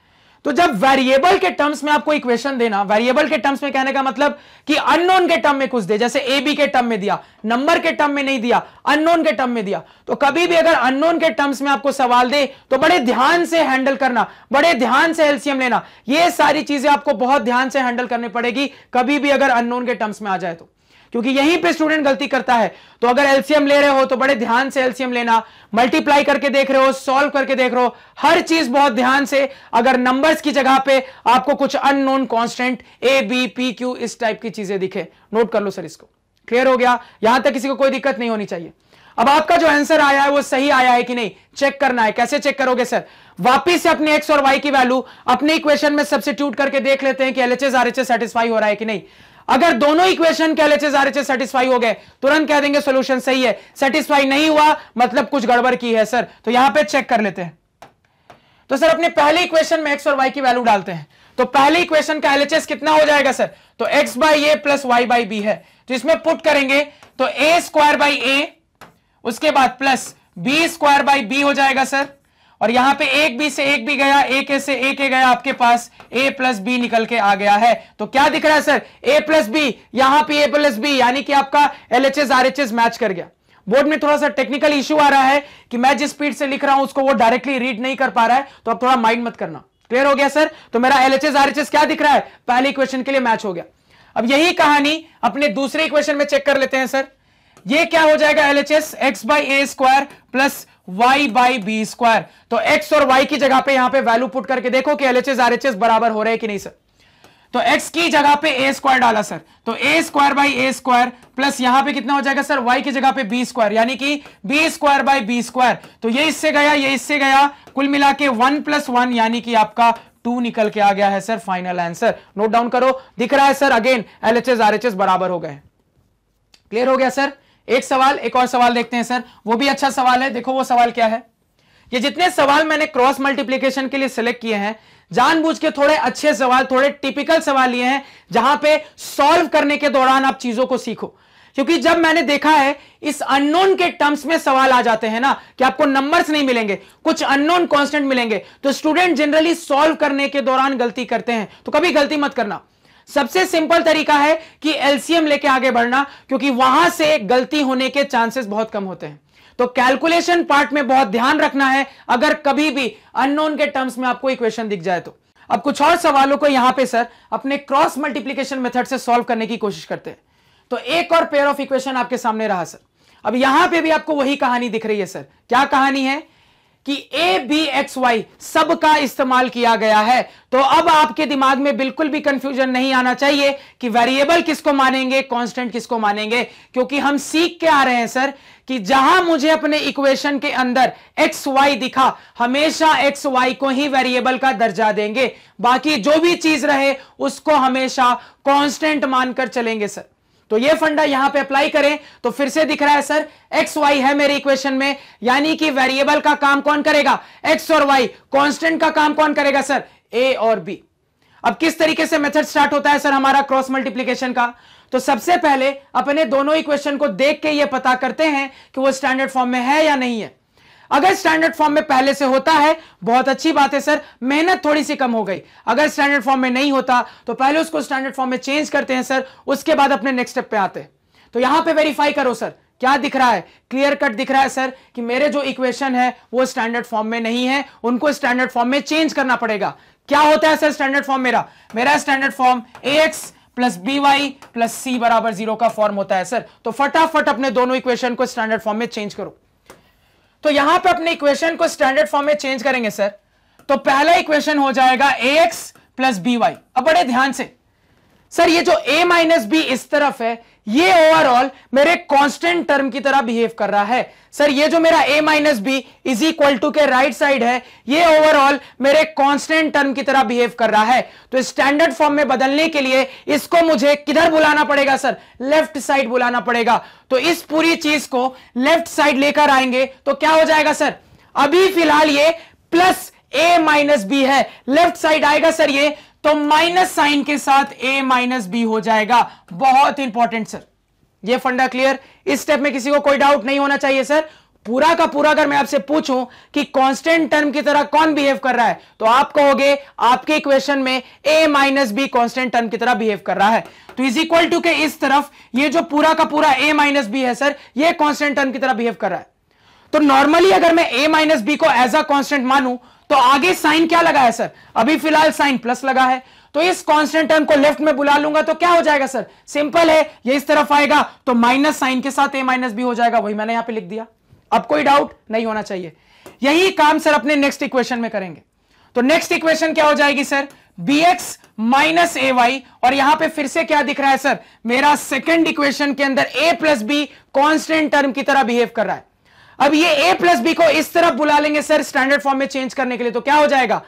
तो जब वेरिएबल के टर्म्स में आपको इक्वेशन देना, वेरिएबल के टर्म्स में कहने का मतलब कि अननोन के टर्म में कुछ दे, जैसे ए बी के टर्म में दिया, नंबर के टर्म में नहीं दिया, अननोन के टर्म में दिया, तो कभी भी अगर अननोन के टर्म्स में आपको सवाल दे तो बड़े ध्यान से हैंडल करना, बड़े ध्यान से एलसीएम लेना, ये सारी चीजें आपको बहुत ध्यान से हैंडल करनी पड़ेगी कभी भी अगर अननोन के टर्म्स में आ जाए तो, क्योंकि यहीं पे स्टूडेंट गलती करता है। तो अगर एलसीएम ले रहे हो तो बड़े ध्यान से एलसीएम लेना, मल्टीप्लाई करके देख रहे हो, सॉल्व करके देख रहे हो, हर चीज बहुत ध्यान से। अगर नंबर्स की जगह पे आपको कुछ unknown constant a b p q इस टाइप की चीजें दिखे, नोट कर लो सर इसको। क्लियर हो गया, यहां तक किसी को कोई दिक्कत नहीं होनी चाहिए। अब आपका जो आंसर आया है वो सही आया है कि नहीं चेक करना है। कैसे चेक करोगे सर, वापिस से अपने एक्स और वाई की वैल्यू अपने इक्वेशन में सब्स्टिट्यूट करके देख लेते हैं कि एलएचएस आरएचएस सेटिस्फाई हो रहा है कि नहीं। अगर दोनों इक्वेशन के एलएचएस आरएचएस सेटिस्फाई हो गए तुरंत कह देंगे सॉल्यूशन सही है, सेटिस्फाई नहीं हुआ मतलब कुछ गड़बड़ की है सर। तो यहां पे चेक कर लेते हैं। तो सर अपने पहले इक्वेशन में एक्स और वाई की वैल्यू डालते हैं, तो पहले इक्वेशन का एलएचएस कितना हो जाएगा सर, तो x by A plus Y by b है, तो इसमें पुट करेंगे तो ए स्क्वायर बाई ए, उसके बाद plus B square by b हो जाएगा सर, और यहां पे एक बी से एक बी गया, एक ए से एक ए गया, आपके पास a प्लस बी निकल के आ गया है। तो क्या दिख रहा है सर, a प्लस बी, यहां पे a प्लस बी, यानी कि आपका एलएचएस आरएचएस मैच कर गया। बोर्ड में थोड़ा सा टेक्निकल इश्यू आ रहा है कि मैं जिस स्पीड से लिख रहा हूं उसको वो डायरेक्टली रीड नहीं कर पा रहा है, तो अब थोड़ा माइंड मत करना। क्लियर हो गया सर, तो मेरा एलएचएस आरएचएस क्या दिख रहा है, पहले इक्वेशन के लिए मैच हो गया। अब यही कहानी अपने दूसरे इक्वेशन में चेक कर लेते हैं सर। ये क्या हो जाएगा, LHS x by A square plus y by b square. तो x और y की जगह पे यहां पे वैल्यू पुट करके देखो कि एलएचएस आरएचएस बराबर हो रहे हैं कि नहीं सर। तो x की जगह पे a स्क्वायर डाला सर, तो a square by A square plus यहां पे कितना हो जाएगा सर, y की जगह पे b स्क्वायर, यानी कि b square by b square. तो ये इससे गया, ये इससे गया, कुल मिला के 1 + 1 यानी कि आपका 2 निकल के आ गया है sir final answer. Note down करो, दिख रहा है सर, अगेन एलएचएस आरएचएस बराबर हो गए। क्लियर हो गया सर। एक सवाल, एक और सवाल देखते हैं सर, वो भी अच्छा सवाल है। देखो वो सवाल क्या है, ये जितने सवाल मैंने क्रॉस मल्टीप्लिकेशन के लिए सिलेक्ट किए हैं जानबूझ के थोड़े अच्छे सवाल, थोड़े टिपिकल सवाल लिए हैं जहां पे सॉल्व करने के दौरान आप चीजों को सीखो। क्योंकि जब मैंने देखा है इस अननोन के टर्म्स में सवाल आ जाते हैं ना कि आपको नंबर्स नहीं मिलेंगे, कुछ अननोन कांस्टेंट मिलेंगे, तो स्टूडेंट जनरली सॉल्व करने के दौरान गलती करते हैं। तो कभी गलती मत करना। सबसे सिंपल तरीका है कि एलसीएम लेके आगे बढ़ना, क्योंकि वहां से गलती होने के चांसेस बहुत कम होते हैं। तो कैलकुलेशन पार्ट में बहुत ध्यान रखना है अगर कभी भी अननोन के टर्म्स में आपको इक्वेशन दिख जाए तो। अब कुछ और सवालों को यहां पे सर अपने क्रॉस मल्टीप्लिकेशन मेथड से सॉल्व करने की कोशिश करते हैं। तो एक और पेयर ऑफ इक्वेशन आपके सामने रहा सर। अब यहां पे भी आपको वही कहानी दिख रही है सर। क्या कहानी है कि ए बी एक्स वाई सब का इस्तेमाल किया गया है। तो अब आपके दिमाग में बिल्कुल भी कंफ्यूजन नहीं आना चाहिए कि वेरिएबल किसको मानेंगे, कांस्टेंट किसको मानेंगे, क्योंकि हम सीख के आ रहे हैं सर कि जहां मुझे अपने इक्वेशन के अंदर एक्स वाई दिखा, हमेशा एक्स वाई को ही वेरिएबल का दर्जा देंगे, बाकी जो भी चीज रहे उसको हमेशा कांस्टेंट मानकर चलेंगे सर। तो ये फंडा यहां पे अप्लाई करें तो फिर से दिख रहा है सर एक्स वाई है मेरे इक्वेशन में, यानी कि वेरिएबल का काम कौन करेगा, एक्स और वाई, कांस्टेंट का काम कौन करेगा सर, ए और बी। अब किस तरीके से मेथड स्टार्ट होता है सर हमारा क्रॉस मल्टीप्लिकेशन का, तो सबसे पहले अपने दोनों इक्वेशन को देख के ये पता करते हैं कि वो स्टैंडर्ड फॉर्म में है या नहीं है। अगर स्टैंडर्ड फॉर्म में पहले से होता है बहुत अच्छी बात है सर, मेहनत थोड़ी सी कम हो गई। अगर स्टैंडर्ड फॉर्म में नहीं होता तो पहले उसको स्टैंडर्ड फॉर्म में चेंज करते हैं सर, उसके बाद अपने नेक्स्ट स्टेप पे आते हैं। तो यहां पे वेरीफाई करो सर, क्या दिख रहा है, क्लियर कट दिख रहा है सर कि मेरे जो इक्वेशन है वो स्टैंडर्ड फॉर्म में नहीं है, उनको स्टैंडर्ड फॉर्म में चेंज करना पड़ेगा। क्या होता है सर स्टैंडर्ड फॉर्म? मेरा standard form ax plus by plus c बराबर 0 का फॉर्म होता है सर। तो फटाफट अपने दोनों इक्वेशन को स्टैंडर्ड फॉर्म में चेंज करो। तो यहां पे अपने इक्वेशन को स्टैंडर्ड फॉर्म में चेंज करेंगे सर, तो पहला इक्वेशन हो जाएगा ax प्लस by। अब बड़े ध्यान से सर, ये जो a माइनस बी इस तरफ है, ये ओवरऑल मेरे कांस्टेंट टर्म की तरह बिहेव कर रहा है सर। ये जो मेरा a minus b is equal to के राइट साइड है, ये ओवरऑल मेरे कांस्टेंट टर्म की तरह बिहेव कर रहा है। तो स्टैंडर्ड फॉर्म में बदलने के लिए इसको मुझे किधर बुलाना पड़ेगा सर? लेफ्ट साइड बुलाना पड़ेगा। तो इस पूरी चीज को लेफ्ट साइड लेकर आएंगे तो क्या हो जाएगा सर? अभी फिलहाल ये प्लस a माइनस बी है, लेफ्ट साइड आएगा सर ये, तो माइनस साइन के साथ a माइनस बी हो जाएगा। बहुत इंपॉर्टेंट सर, ये फंडा क्लियर? इस स्टेप में किसी को कोई डाउट नहीं होना चाहिए सर। पूरा का पूरा अगर मैं आपसे पूछूं कि कांस्टेंट टर्म की तरह कौन बिहेव कर रहा है, तो आप कहोगे आपके इक्वेशन में a minus be constant term की तरह बिहेव कर रहा है। तो इज इक्वल टू के इस तरफ ये जो पूरा का पूरा a माइनस बी है सर, ये कांस्टेंट टर्म की तरह बिहेव कर रहा है। तो नॉर्मली अगर मैं a माइनस बी को एज अ कांस्टेंट मानूं तो आगे साइन क्या लगा है सर? अभी फिलहाल साइन प्लस लगा है। तो इस कांस्टेंट टर्म को लेफ्ट में बुला लूंगा तो क्या हो जाएगा सर? सिंपल है, ये इस तरफ आएगा तो माइनस साइन के साथ a माइनस बी हो जाएगा। वही मैंने यहां पे लिख दिया। अब कोई डाउट नहीं होना चाहिए। यही काम सर अपने नेक्स्ट इक्वेशन में करेंगे। तो नेक्स्ट इक्वेशन क्या हो जाएगी सर? bx minus ay। और यहां पे फिर से क्या दिख रहा है सर? मेरा सेकंड इक्वेशन के अंदर a plus be constant term की तरह बिहेव कर रहा है। अब ये a प्लस बी को इस तरफ बुला लेंगे सर स्टैंडर्ड फॉर्म में चेंज करने के लिए, तो क्या हो जाएगा?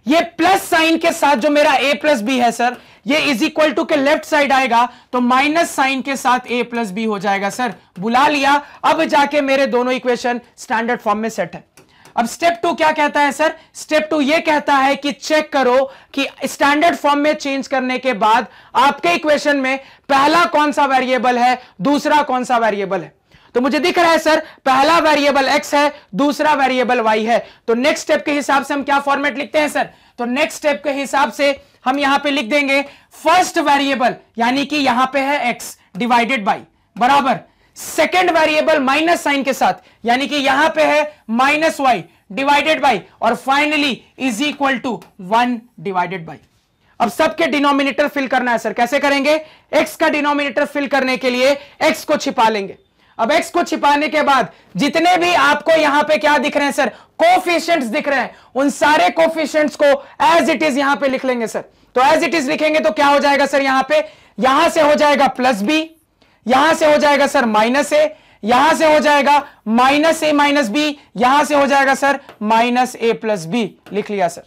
ये प्लस साइन के साथ जो मेरा a प्लस बी है सर, ये इज इक्वल टू के लेफ्ट साइड आएगा तो माइनस साइन के साथ a प्लस बी हो जाएगा सर। बुला लिया। अब जाके मेरे दोनों इक्वेशन स्टैंडर्ड फॉर्म में सेट है। अब स्टेप 2 क्या कहता है सर? स्टेप 2 ये कहता है कि चेक करो कि स्टैंडर्ड फॉर्म में चेंज करने के बाद आपके इक्वेशन में पहला कौन सा वेरिएबल है, दूसरा कौन सा वेरिएबल है। तो मुझे दिख रहा है सर पहला वेरिएबल x है, दूसरा वेरिएबल y है। तो नेक्स्ट स्टेप के हिसाब से हम क्या फॉर्मेट लिखते हैं सर? तो नेक्स्ट स्टेप के हिसाब से हम यहां पे लिख देंगे फर्स्ट वेरिएबल यानी कि यहां पे है x डिवाइडेड बाय बराबर सेकंड वेरिएबल माइनस साइन के साथ यानी कि यहां पे है माइनस y डिवाइडेड बाय और finally is equal to 1 divided by. अब सबके डिनोमिनेटर फिल करना है सर। कैसे करेंगे? x का डिनोमिनेटर फिल करने के लिए x को छिपा लेंगे। अब x को छिपाने के बाद जितने भी आपको यहां पे क्या दिख रहे हैं सर? कोफिशिएंट्स दिख रहे हैं, उन सारे कोफिशिएंट्स को एज इट इज यहां पे लिख लेंगे सर। तो एज इट इज लिखेंगे तो क्या हो जाएगा सर? यहां पे यहां से हो जाएगा प्लस बी, यहां से हो जाएगा सर माइनस ए, यहां से हो जाएगा माइनस ए माइनस बी, यहां से हो जाएगा sir minus a plus B. लिख लिया सर।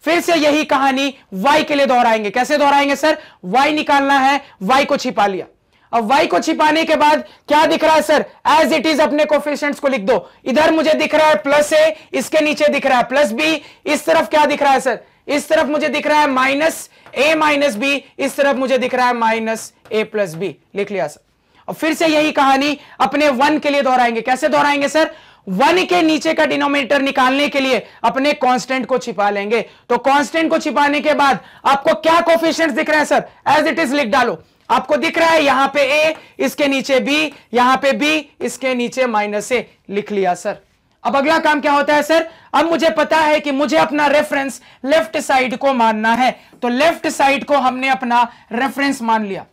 फिर से यही कहानी y के लिए दोहराएंगे। कैसे दोहराएंगे सर? y निकालना है, y को छिपा लिया। अब y को छिपाने के बाद क्या दिख रहा है सर? एज इट इज अपने कोफिशिएंट्स को लिख दो। इधर मुझे दिख रहा है प्लस ए, इसके नीचे दिख रहा है प्लस बी, इस तरफ क्या दिख रहा है सर? इस तरफ मुझे दिख रहा है माइनस ए माइनस बी, इस तरफ मुझे दिख रहा है माइनस ए प्लस बी। लिख लिया सर। और फिर से यही कहानी अपने 1 के लिए दोहराएंगे। कैसे दोहराएंगे सर? 1 के नीचे का डिनोमिनेटर निकालने के लिए अपने कांस्टेंट को छिपा लेंगे। तो कांस्टेंट को छिपाने के बाद आपको क्या कोफिशिएंट्स दिख रहे हैं सर? एज इट इज लिख डालो। आपको दिख रहा है यहां पे a, इसके नीचे b, यहां पे b, इसके नीचे माइनस ए। लिख लिया सर। अब अगला काम क्या होता है सर? अब मुझे पता है कि मुझे अपना रेफरेंस लेफ्ट साइड को मानना है, तो लेफ्ट साइड को हमने अपना रेफरेंस मान लिया।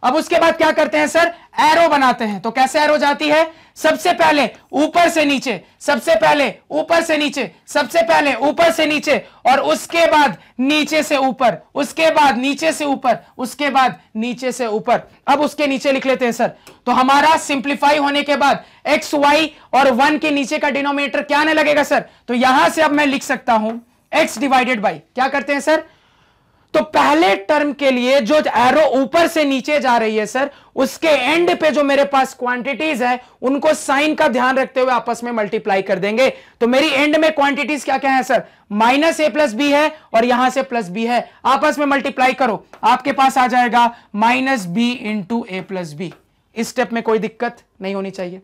अब उसके बाद क्या करते हैं सर? एरो बनाते हैं। तो कैसे एरो जाती है? सबसे पहले ऊपर से नीचे, सबसे पहले ऊपर से नीचे, सबसे पहले ऊपर से नीचे और उसके बाद नीचे से ऊपर, उसके बाद नीचे से ऊपर, उसके बाद नीचे से ऊपर। अब उसके नीचे लिख लेते हैं सर। तो हमारा सिंप्लीफाई होने के बाद एक्स वाई और 1 के नीचे का डिनोमिनेटर क्या आने लगेगा सर? तो यहां से अब मैं लिख सकता हूं x डिवाइडेड बाई, क्या करते हैं सर? तो पहले टर्म के लिए जो एरो ऊपर से नीचे जा रही है सर, उसके एंड पे जो मेरे पास क्वांटिटीज है उनको साइन का ध्यान रखते हुए आपस में मल्टीप्लाई कर देंगे। तो मेरी एंड में क्वांटिटीज क्या क्या है sir, minus a plus B है और यहां से प्लस बी है, आपस में मल्टीप्लाई करो, आपके पास आ जाएगा माइनस बी इंटू ए प्लस बी। इस स्टेप में कोई दिक्कत नहीं होनी चाहिए।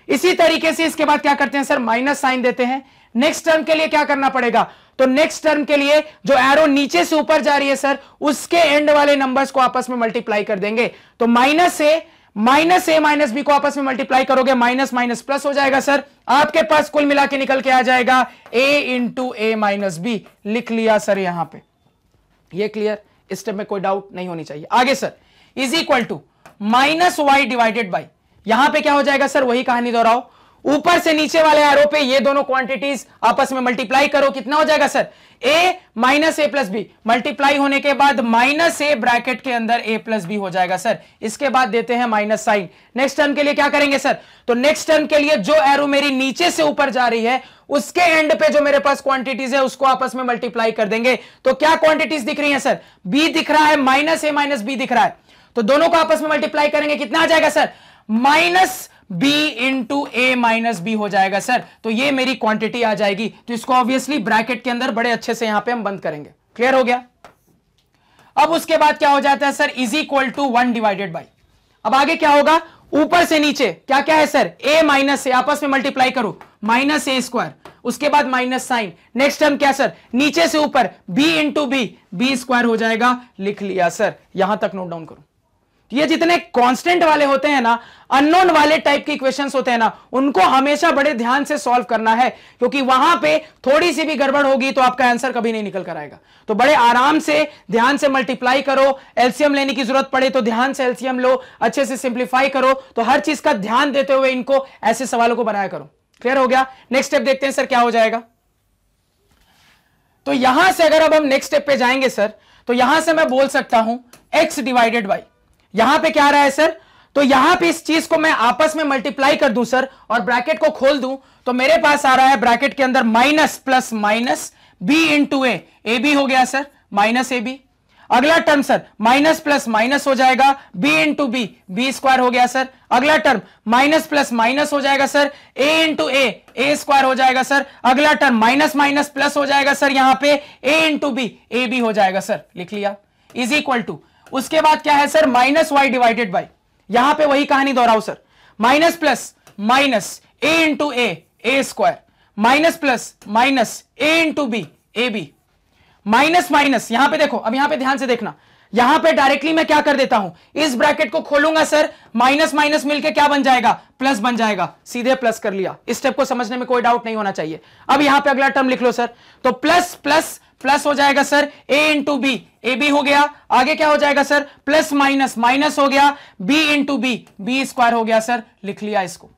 इसी तरीके से इसके बाद क्या करते हैं सर, माइनस साइन देते हैं। नेक्स्ट टर्म के लिए क्या करना पड़ेगा, तो नेक्स्ट टर्म के लिए जो एरो नीचे से ऊपर जा रही है सर, उसके एंड वाले नंबर्स को आपस में मल्टीप्लाई कर देंगे। तो माइनस ए माइनस बी को आपस में मल्टीप्लाई करोगे, माइनस माइनस प्लस हो जाएगा सर, आपके पास कुल मिला के निकल के आ जाएगा a into A minus b. लिख लिया सर यहां पे, ये क्लियर, इस स्टेप में कोई डाउट नहीं होनी चाहिए। आगे sir, is equal to minus Y divided by, यहां पे क्या हो जाएगा सर, वही कहानी दोहराओ, ऊपर से नीचे वाले एरो पे ये दोनों क्वांटिटीज आपस में मल्टीप्लाई करो, कितना हो जाएगा sir, a minus a plus b, multiply होने के बाद माइनस ए ब्रैकेट के अंदर a प्लस बी हो जाएगा सर। इसके बाद देते हैं माइनस साइन। नेक्स्ट टर्म के लिए क्या करेंगे सर, तो नेक्स्ट टर्म के लिए जो एरो मेरी नीचे से ऊपर जा रही है उसके एंड पे जो मेरे पास क्वांटिटीज है उसको आपस में मल्टीप्लाई कर देंगे। तो क्या क्वांटिटीज दिख रही है सर, b दिख रहा है, माइनस ए माइनस बी दिख रहा है, तो दोनों को आपस में मल्टीप्लाई करेंगे, कितना आ जाएगा सर, माइनस b इंटू ए माइनस बी हो जाएगा सर। तो ये मेरी क्वांटिटी आ जाएगी। तो इसको ऑब्वियसली ब्रैकेट के अंदर बड़े अच्छे से यहां पे हम बंद करेंगे। क्लियर हो गया। अब उसके बाद क्या हो जाता है sir, is equal to 1 divided by, अब आगे क्या होगा, ऊपर से नीचे क्या क्या है सर, a माइनस ए, आपस में मल्टीप्लाई करो, माइनस ए स्क्वायर, उसके बाद माइनस साइन। नेक्स्ट टर्म क्या सर, नीचे से ऊपर b इंटू बी स्क्वायर हो जाएगा। लिख लिया सर, यहां तक नोट डाउन करो। ये जितने कांस्टेंट वाले होते हैं ना, अननोन वाले टाइप के इक्वेशंस होते हैं ना, उनको हमेशा बड़े ध्यान से सॉल्व करना है, क्योंकि वहां पे थोड़ी सी भी गड़बड़ होगी तो आपका आंसर कभी नहीं निकल कर आएगा। तो बड़े आराम से ध्यान से मल्टीप्लाई करो, एलसीएम लेने की जरूरत पड़े तो ध्यान से एलसीएम लो, अच्छे से सिंप्लीफाई करो। तो हर चीज का ध्यान देते हुए इनको ऐसे सवालों को बनाया करो। क्लियर हो गया। नेक्स्ट स्टेप देखते हैं सर क्या हो जाएगा। तो यहां से अगर अब हम नेक्स्ट स्टेप पे जाएंगे सर, तो यहां से मैं बोल सकता हूं x डिवाइडेड बाई, यहां पे क्या आ रहा है सर, तो यहां पे इस चीज को मैं आपस में मल्टीप्लाई कर दूं सर और ब्रैकेट को खोल दूं, तो मेरे पास आ रहा है ब्रैकेट के अंदर minus plus minus b into a B हो गया सर, माइनस ए बी। अगला term sir minus plus minus हो जाएगा, b इंटू बी स्क्वायर हो गया सर। अगला टर्म माइनस प्लस माइनस हो जाएगा sir, a into A square हो जाएगा सर। अगला टर्म माइनस माइनस प्लस हो जाएगा सर, यहां पे a इंटू बी हो जाएगा सर। लिख लिया, इज इक्वल टू, उसके बाद क्या है sir, minus Y divided by, यहां पे वही कहानी दोहराओ sir, minus plus minus a into A square, minus plus minus a into b minus minus, यहां पे देखो, अब यहां पे ध्यान से देखना, यहां पे डायरेक्टली मैं क्या कर देता हूं, इस ब्रैकेट को खोलूंगा सर, माइनस माइनस मिलके क्या बन जाएगा, प्लस बन जाएगा, सीधे प्लस कर लिया। इस स्टेप को समझने में कोई डाउट नहीं होना चाहिए। अब यहां पे अगला टर्म लिख लो सर, तो प्लस प्लस प्लस हो जाएगा सर, a इंटू बी हो गया। आगे क्या हो जाएगा सर, प्लस माइनस माइनस हो गया, b इंटू बी स्क्वायर हो गया सर। लिख लिया इसको।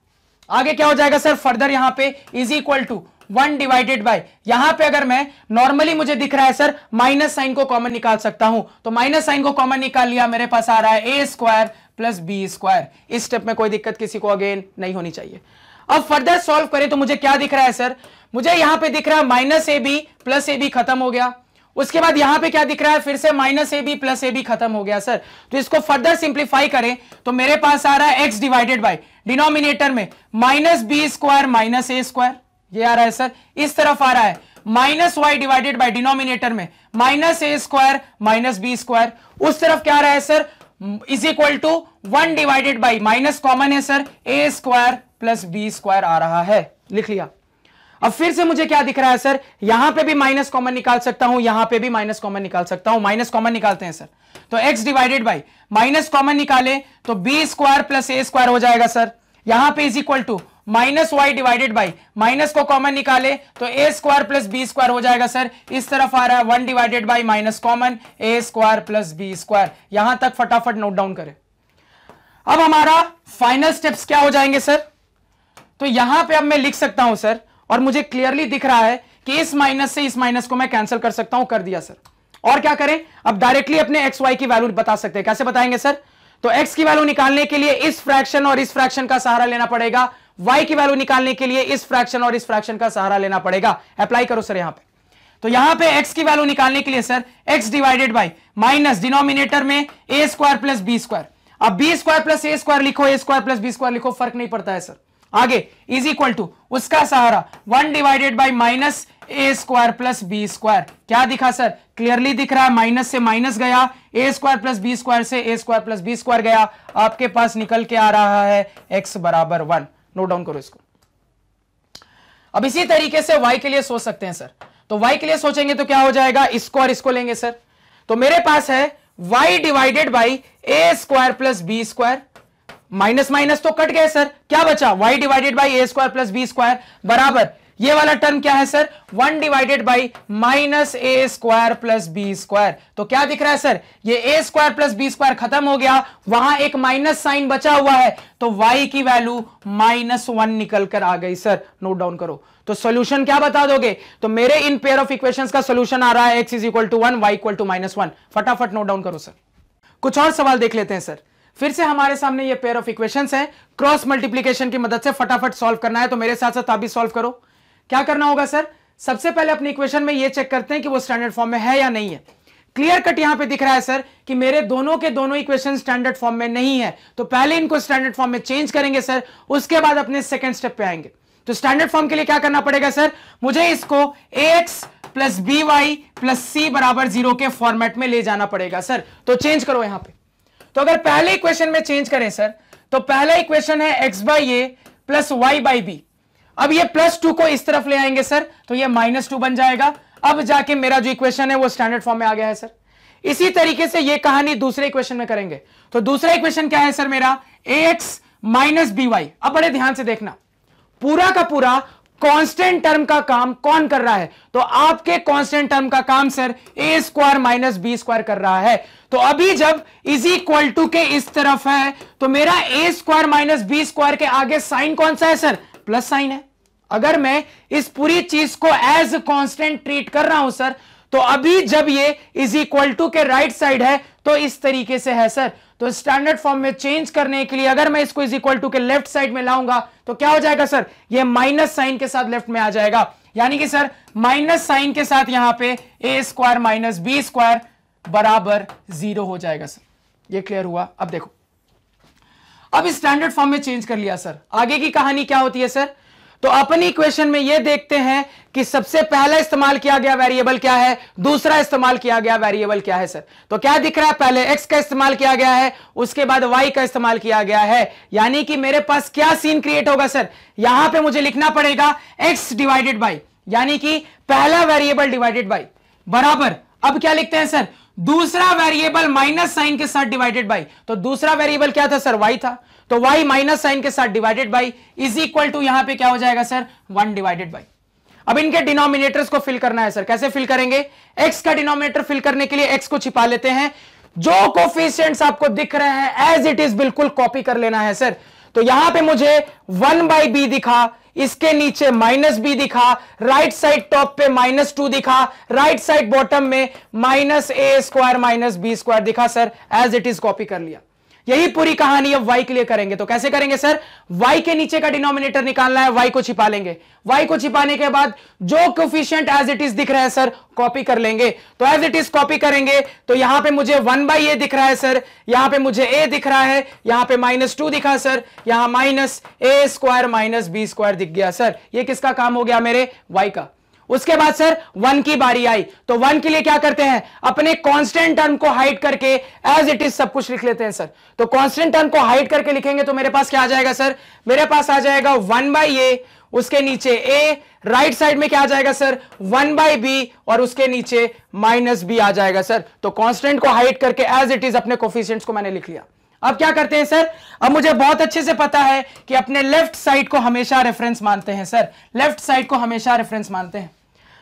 आगे क्या हो जाएगा सर, फर्दर यहां पे is equal to 1 divided by, यहां पे अगर मैं नॉर्मली मुझे दिख रहा है सर, माइनस साइन को कॉमन निकाल सकता हूं, तो माइनस साइन को कॉमन निकाल लिया, मेरे पास आ रहा है a square plus B square. इस स्टेप में कोई दिक्कत किसी को अगेन नहीं होनी चाहिए। अब फर्दर सॉल्व करें तो मुझे क्या दिख रहा है सर, मुझे यहां पे दिख रहा है minus A b plus a b खत्म हो गया। उसके बाद यहां पे क्या दिख रहा है, फिर से minus A b plus a b खत्म हो गया सर। तो इसको फर्दर सिंप्लीफाई करें तो मेरे पास आ रहा है एक्स डिवाइडेड बाय, डिनोमिनेटर में माइनस बी स्क्वायर माइनस ए स्क्वायर, ये आ रहा है सर। इस तरफ आ रहा है minus Y divided by, denominator में माइनस ए स्क्वायर माइनस बी स्क्वायर। उस तरफ क्या आ रहा है sir, is equal to 1 divided by, minus common है सर, ए स्क्वायर प्लस बी स्क्वायर आ रहा है। लिख लिया। अब फिर से मुझे क्या दिख रहा है सर, यहां पे भी माइनस कॉमन निकाल सकता हूं, यहां पे भी माइनस कॉमन निकाल सकता हूं। माइनस कॉमन निकालते हैं सर, तो x divided by, minus common निकाले तो बी स्क्वायर प्लस ए स्क्वायर हो जाएगा सर। यहां पे is equal to minus Y divided by, minus को कॉमन निकाले तो ए स्क्वायर प्लस बी स्क्वायर हो जाएगा सर। इस तरफ आ रहा है 1 divided by, minus common, a square plus B square. यहां तक फटाफट नोट डाउन करें। अब हमारा फाइनल स्टेप्स क्या हो जाएंगे सर, तो यहां पे अब मैं लिख सकता हूं सर, और मुझे क्लियरली दिख रहा है कि इस माइनस से इस माइनस को मैं कैंसिल कर सकता हूं, कर दिया सर। और क्या करें, अब डायरेक्टली अपने एक्स वाई की वैल्यू बता सकते हैं। कैसे बताएंगे सर, तो एक्स की वैल्यू निकालने के लिए इस फ्रैक्शन और इस फ्रैक्शन का सहारा लेना पड़ेगा, वाई की वैल्यू निकालने के लिए इस फ्रैक्शन और इस फ्रैक्शन का सहारा लेना पड़ेगा। अप्लाई करो सर यहां पे। तो यहां पे x की वैल्यू निकालने के लिए sir x divided by minus denominator में ए स्क्वायर प्लस बी स्क्वायर, अब बी स्क्वायर प्लस ए स्क्वायर लिखो, a square plus B square लिखो, फर्क नहीं पड़ता है सर। आगे इज इक्वल टू उसका सहारा 1 divided by minus A square plus B square. क्या दिखा सर? क्लियरली दिख रहा है, माइनस से माइनस गया, A square plus B square से ए स्क्वायर प्लस बी स्क्वायर गया, आपके पास निकल के आ रहा है x बराबर 1। नोट डाउन करो इसको। अब इसी तरीके से y के लिए सोच सकते हैं सर, तो y के लिए सोचेंगे तो क्या हो जाएगा, इसको और इसको लेंगे सर, तो मेरे पास है y divided by A square plus B square, minus minus तो कट गए सर, क्या बचा, y divided by A square plus B square बराबर ये वाला टर्म क्या है sir, 1 divided by minus A square plus B square. तो क्या दिख रहा है सर, ये a square plus B square खत्म हो गया, वहां एक माइनस साइन बचा हुआ है, तो y की वैल्यू -1 निकल कर आ गई सर। नोट डाउन करो। तो सॉल्यूशन क्या बता दोगे, तो मेरे इन पेयर ऑफ इक्वेशंस का सॉल्यूशन आ रहा है x is equal to 1, y equal to -1। फटाफट नोट डाउन करो सर। कुछ और सवाल देख लेते हैं सर। फिर से हमारे सामने ये पेयर ऑफ इक्वेशंस हैं, क्रॉस मल्टीप्लीकेशन की मदद से फटाफट सॉल्व करना है, तो मेरे साथ साथ आप भी सॉल्व करो। क्या करना होगा सर, सबसे पहले अपनी इक्वेशन में ये चेक करते हैं कि वो स्टैंडर्ड फॉर्म में है या नहीं है। क्लियर कट यहां पे दिख रहा है सर कि मेरे दोनों के दोनों इक्वेशन स्टैंडर्ड फॉर्म में नहीं है, तो पहले इनको स्टैंडर्ड फॉर्म में चेंज करेंगे सर, उसके बाद अपने सेकंड स्टेप पे आएंगे। तो स्टैंडर्ड फॉर्म के लिए क्या करना पड़ेगा सर, मुझे इसको ax plus B Y plus C बराबर 0 के फॉर्मेट में ले जाना पड़ेगा सर। तो चेंज करो यहां पे। तो अगर पहले इक्वेशन में चेंज करें सर, तो पहला इक्वेशन है x by A plus Y by B. अब ये +2 को इस तरफ ले आएंगे सर, तो ये -2 बन जाएगा। अब जाके मेरा जो इक्वेशन है वो स्टैंडर्ड फॉर्म में आ गया है सर। इसी तरीके से ये कहानी दूसरे इक्वेशन में करेंगे। तो दूसरा इक्वेशन क्या है सर मेरा, ax माइनस बी वाई। अब बड़े ध्यान से देखना, पूरा का पूरा कांस्टेंट टर्म का काम कौन कर रहा है, तो आपके कांस्टेंट टर्म का काम सर ए स्क्वायर माइनस बी स्क्वायर कर रहा है। तो अभी जब इज इक्वल टू के इस तरफ है, तो मेरा ए स्क्वायर माइनस बी स्क्वायर के आगे साइन कौन सा है सर, प्लस साइन है। अगर मैं इस पूरी चीज को एज कांस्टेंट ट्रीट कर रहा हूं सर, तो अभी जब ये इज इक्वल टू के राइट साइड है तो इस तरीके से है सर। तो स्टैंडर्ड फॉर्म में चेंज करने के लिए अगर मैं इसको इज इक्वल टू के लेफ्ट साइड में लाऊंगा तो क्या हो जाएगा सर, ये माइनस साइन के साथ लेफ्ट में आ जाएगा, यानी कि सर माइनस साइन के साथ यहां पे ए स्क्वायर माइनस बी स्क्वायर बराबर 0 हो जाएगा सर। ये क्लियर हुआ। अब देखो, अब स्टैंडर्ड फॉर्म में चेंज कर लिया सर, आगे की कहानी क्या होती है सर, तो अपन इक्वेशन में ये देखते हैं कि सबसे पहला इस्तेमाल किया गया वेरिएबल क्या है, दूसरा इस्तेमाल किया गया वेरिएबल क्या है सर। तो क्या दिख रहा है, पहले x का इस्तेमाल किया गया है, उसके बाद y का इस्तेमाल किया गया है, यानी कि मेरे पास क्या सीन क्रिएट होगा सर, यहां पे मुझे लिखना पड़ेगा x डिवाइडेड बाई, यानी कि पहला वेरिएबल डिवाइडेड बाई बराबर, अब क्या लिखते हैं सर, दूसरा वेरिएबल माइनस साइन के साथ डिवाइडेड बाई। तो दूसरा वेरिएबल क्या था सर, y था, तो y माइनस साइन के साथ divided by is equal to यहां पे क्या हो जाएगा सर, 1 डिवाइडेड बाई। अब इनके डिनोमिनेटर्स को फिल करना है सर, कैसे फिल करेंगे, x का डिनोमिनेटर फिल करने के लिए x को छिपा लेते हैं, जो कोफिशिएंट्स आपको दिख रहे हैं एज इट इज बिल्कुल कॉपी कर लेना है सर। तो यहां पे मुझे 1/b दिखा, इसके नीचे -b दिखा, राइट साइड टॉप पे -2 दिखा, राइट साइड बॉटम में -a square minus B square दिखा sir, as it is copy कर लिया। यही पूरी कहानी अब y के लिए करेंगे। तो कैसे करेंगे सर, y के नीचे का डिनोमिनेटर निकालना है, y को छिपा लेंगे, y को छिपाने के बाद जो कोफिशिएंट एज इट इज दिख रहा है सर कॉपी कर लेंगे। तो एज इट इज कॉपी करेंगे, तो यहां पे मुझे 1/a दिख रहा है सर, यहां पे मुझे a दिख रहा है, यहां पे -2 दिखा सर, यहां -a square minus B square दिख गया सर। ये किसका काम हो गया, मेरे y का। उसके बाद सर 1 की बारी आई, तो 1 के लिए क्या करते हैं, अपने कांस्टेंट टर्म को हाइड करके एज इट इज सब कुछ लिख लेते हैं सर। तो कांस्टेंट टर्म को हाइड करके लिखेंगे तो मेरे पास क्या आ जाएगा सर, मेरे पास आ जाएगा 1/a, उसके नीचे a, राइट साइड में क्या आ जाएगा सर, 1/b, और उसके नीचे -b आ जाएगा सर। तो कांस्टेंट को हाइड करके एज इट इज अपने कोफिशिएंट्स को मैंने लिख लिया। अब क्या करते हैं सर, अब मुझे बहुत अच्छे से पता है कि अपने लेफ्ट साइड को हमेशा रेफरेंस मानते हैं सर, लेफ्ट साइड को हमेशा रेफरेंस मानते हैं।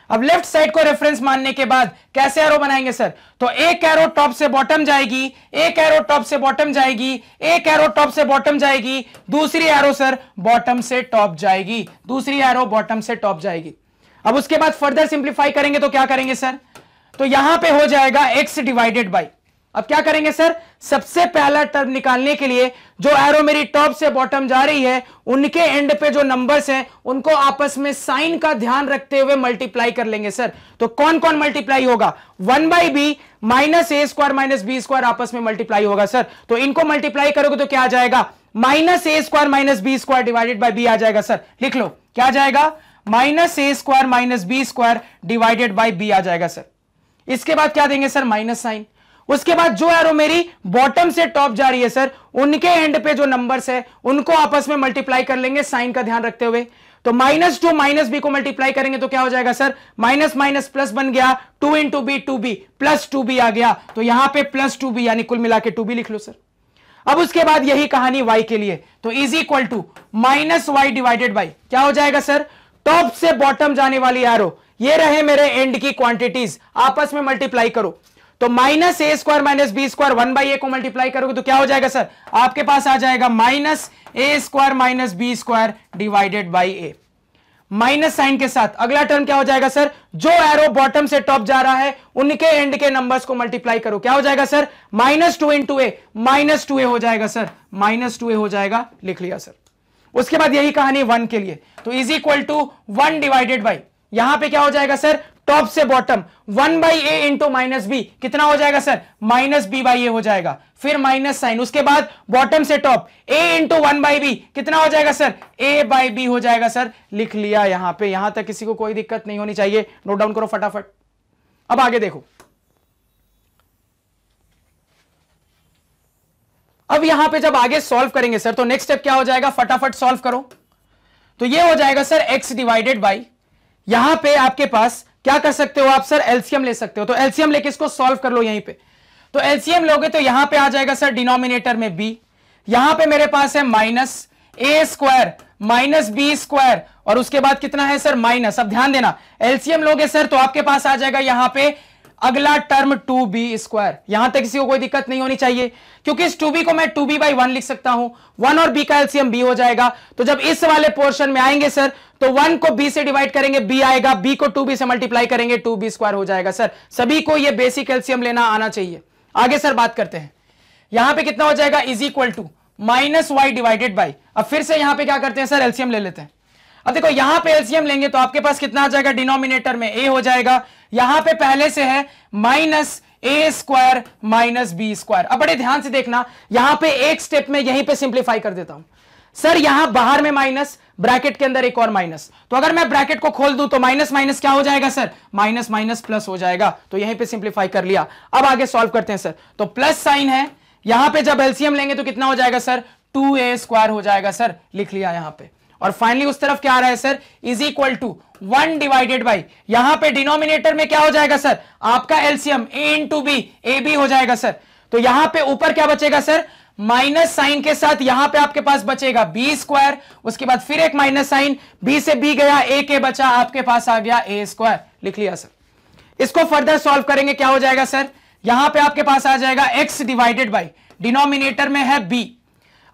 अब लेफ्ट साइड को रेफरेंस मानने के बाद कैसे एरो बनाएंगे सर, तो एक एरो टॉप से बॉटम जाएगी, एक एरो टॉप से बॉटम जाएगी, एक एरो टॉप से बॉटम जाएगी, दूसरी एरो सर बॉटम से टॉप जाएगी, दूसरी एरो बॉटम से टॉप जाएगी। अब उसके बाद फर्दर सिंप्लीफाई करेंगे तो क्या करेंगे सर, तो यहां पे हो जाएगा x डिवाइडेड बाई, अब क्या करेंगे सर, सबसे पहला टर्म निकालने के लिए जो एरो मेरी टॉप से बॉटम जा रही है उनके एंड पे जो नंबर्स हैं उनको आपस में साइन का ध्यान रखते हुए मल्टीप्लाई कर लेंगे सर। तो कौन कौन मल्टीप्लाई होगा, 1/b माइनस ए स्क्वायर माइनस बी स्क्वायर आपस में मल्टीप्लाई होगा सर। तो इनको मल्टीप्लाई करोगे तो क्या आ जाएगा, minus A square minus B square divided by B आ जाएगा सर। लिख लो क्या आ जाएगा, minus A square minus B square divided by B आ जाएगा सर। इसके बाद क्या देंगे सर, माइनस साइन। उसके बाद जो एरो मेरी बॉटम से टॉप जा रही है सर उनके एंड पे जो नंबर्स है उनको आपस में मल्टीप्लाई कर लेंगे साइन का ध्यान रखते हुए। तो -2 माइनस बी को मल्टीप्लाई करेंगे तो क्या हो जाएगा सर, माइनस माइनस प्लस बन गया, 2 into B 2b plus 2b आ गया। तो यहां पे प्लस 2b यानी कुल मिला के 2b लिख लो सर। अब उसके बाद यही कहानी y के लिए, तो is equal to minus Y divided by क्या हो जाएगा सर, टॉप से बॉटम जाने वाली एरो ये रहे मेरे एंड की क्वांटिटीज, आपस में मल्टीप्लाई करो। तो माइनस ए square minus B square 1/a को मल्टीप्लाई करोगे तो क्या हो जाएगा सर, आपके पास आ जाएगा minus A square minus B square divided by a. Minus sign के साथ अगला टर्म क्या हो जाएगा सर, जो एरो बॉटम से टॉप जा रहा है उनके एंड के नंबर्स को मल्टीप्लाई करो, क्या हो जाएगा सर, -2 इंटू ए माइनस 2a हो जाएगा सर, -2a हो जाएगा, लिख लिया सर। उसके बाद यही कहानी 1 के लिए, तो is equal to 1 divided by यहां पे क्या हो जाएगा सर, टॉप से bottom 1/a into minus b कितना हो जाएगा सर, -b/a हो जाएगा, फिर माइनस साइन। उसके बाद बॉटम से टॉप a इंटू 1/b कितना हो जाएगा सर, a/b हो जाएगा सर, लिख लिया यहां पे। यहां तक किसी को कोई दिक्कत नहीं होनी चाहिए, नोट डाउन करो फटाफट। अब आगे देखो, अब यहां पे जब आगे सॉल्व करेंगे सर तो नेक्स्ट स्टेप क्या हो जाएगा, फटाफट सॉल्व करो। तो ये हो जाएगा सर x डिवाइडेड बाई, यहां पे आपके पास क्या कर सकते हो आप सर, एलसीएम ले सकते हो। तो एलसीएम लेके इसको सॉल्व कर लो यहीं पे। तो एलसीएम लोगे तो यहां पे आ जाएगा सर डिनोमिनेटर में b, यहां पे मेरे पास है माइनस ए स्क्वायर माइनस बी स्क्वायर और उसके बाद कितना है सर, माइनस। अब ध्यान देना, एलसीएम लोगे सर तो आपके पास आ जाएगा यहां पे अगला टर्म 2b स्क्वायर। यहां तक किसी को कोई दिक्कत नहीं होनी चाहिए क्योंकि इस 2b को मैं 2b/1 लिख सकता हूं, 1 और b का एलसीएम b हो जाएगा। तो जब इस वाले पोर्शन में आएंगे सर तो 1 को b से डिवाइड करेंगे b आएगा, b को 2b से मल्टीप्लाई करेंगे 2b स्क्वायर हो जाएगा सर। सभी को ये बेसिक एलसीएम लेना आना चाहिए। आगे सर बात करते हैं, यहां पे कितना हो जाएगा, is equal to minus Y divided by. अब फिर से यहां पे क्या करते हैं सर, एलसीएम ले लेते हैं। अब देखो यहां पे एलसीएम लेंगे तो आपके पास कितना आ जाएगा, डिनोमिनेटर में a हो जाएगा, यहां पे पहले से है माइनस ए स्क्वायर माइनस बी स्क्वायर। अब बड़े ध्यान से देखना, यहां पे एक स्टेप में यहीं पे सिंप्लीफाई कर देता हूं सर। यहां बाहर में माइनस, ब्रैकेट के अंदर एक और माइनस, तो अगर मैं ब्रैकेट को खोल दूं तो माइनस माइनस क्या हो जाएगा सर, माइनस माइनस प्लस हो जाएगा। तो यहीं पे सिंप्लीफाई कर लिया। अब आगे सॉल्व करते हैं सर। तो प्लस साइन है, यहां पे जब एलसीएम लेंगे तो कितना हो जाएगा सर, 2a स्क्वायर हो जाएगा सर, लिख लिया यहां पे। और फाइनली उस तरफ क्या आ रहा है sir, is equal to 1 divided by, यहां पे डिनोमिनेटर में क्या हो जाएगा सर, आपका LCM a into b, a B हो जाएगा सर। तो यहां पे ऊपर क्या बचेगा सर, माइनस साइन के साथ यहां पे आपके पास बचेगा बी स्क्वायर, उसके बाद फिर एक माइनस साइन, बी से बी गया, ए के बचा, आपके पास आ गया ए स्क्वायर, लिख लिया सर। इसको फर्दर सॉल्व करेंगे, क्या हो जाएगा सर, यहां पे आपके पास आ जाएगा x डिवाइडेड बाई, डिनोमिनेटर में है b।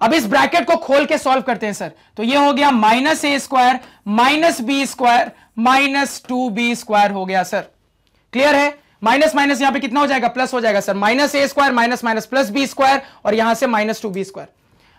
अब इस ब्रैकेट को खोल के सॉल्व करते हैं सर। तो ये हो गया माइनस ए square minus B square minus 2b square हो गया सर। क्लियर है, माइनस माइनस यहां पे कितना हो जाएगा, प्लस हो जाएगा सर, माइनस ए square minus minus plus B square और यहां से माइनस 2b स्क्वायर।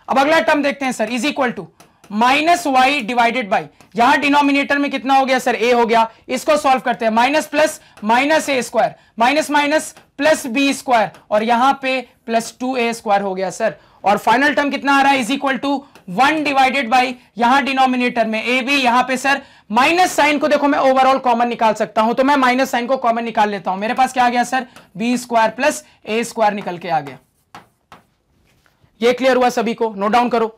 अब अगला टर्म देखते हैं sir, is equal to minus Y divided by, यहां डिनोमिनेटर में कितना हो गया सर, a हो गया। इसको सॉल्व करते हैं, माइनस प्लस माइनस ए square minus minus plus B square और यहां पे प्लस 2a स्क्वायर हो गया सर। और फाइनल टर्म कितना आ रहा है, is equal to 1 divided by, यहां डिनोमिनेटर में a b, यहां पे सर माइनस साइन को देखो मैं ओवरऑल कॉमन निकाल सकता हूं, तो मैं माइनस साइन को कॉमन निकाल लेता हूं। मेरे पास क्या आ गया सर, बी स्क्वायर प्लस ए स्क्वायर निकल के आ गया। ये क्लियर हुआ सभी को, नोट डाउन करो।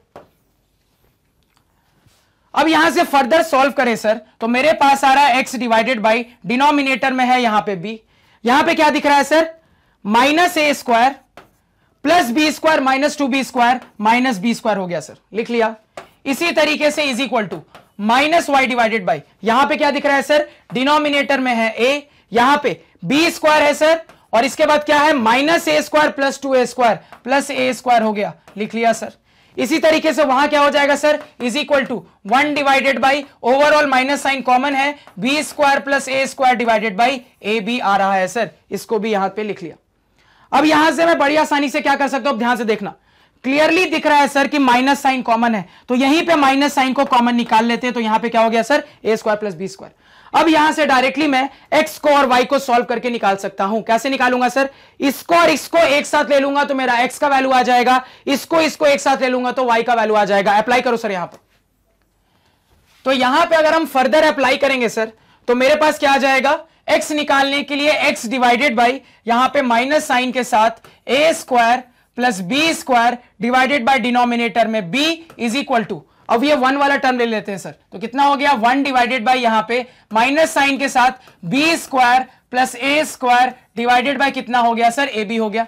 अब यहां से फर्दर सॉल्व करें सर तो मेरे पास आ रहा है x डिवाइडेड बाई, डिनोमिनेटर में है यहां पे b, यहां पे क्या दिख रहा है सर, माइनस ए square plus B square minus 2b square minus B square हो गया सर, लिख लिया। इसी तरीके से is equal to minus Y divided by, यहां पे क्या दिख रहा है सर, डिनोमिनेटर में है a, यहां पे b स्क्वायर है सर और इसके बाद क्या है, minus A square plus 2a square plus a square हो गया, लिख लिया सर। इसी तरीके से वहां क्या हो जाएगा sir, is equal to 1 divided by, overall minus sine common है, B square plus A square divided by A B आ रहा है सर, इसको भी यहां पे लिख लिया। अब यहां से मैं बड़ी आसानी से क्या कर सकता हूं, ध्यान से देखना, क्लियरली दिख रहा है सर कि माइनस साइन कॉमन है, तो यहीं पे माइनस साइन को कॉमन निकाल लेते हैं, तो यहां पे क्या हो गया सर, ए स्क्वायर प्लस बी स्क्वायर। अब यहां से डायरेक्टली मैं x को और y को सॉल्व करके निकाल सकता हूं। कैसे निकालूंगा सर, इसको और इसको एक साथ ले लूंगा तो मेरा x का वैल्यू आ जाएगा, इसको एक साथ ले लूंगा तो y का वैल्यू आ जाएगा। अप्लाई करो सर यहां पर, तो यहां पे अगर हम फर्दर अप्लाई करेंगे सर तो मेरे पास क्या आ जाएगा, x निकालने के लिए x डिवाइडेड बाई यहां पे माइनस साइन के साथ a square plus B square divided by denominator में b इज इक्वल टू, अब ये 1 वाला टर्म ले लेते हैं सर, तो कितना हो गया 1 डिवाइडेड बाय यहां पे माइनस साइन के साथ b square plus A square divided by कितना हो गया सर, ए बी हो गया।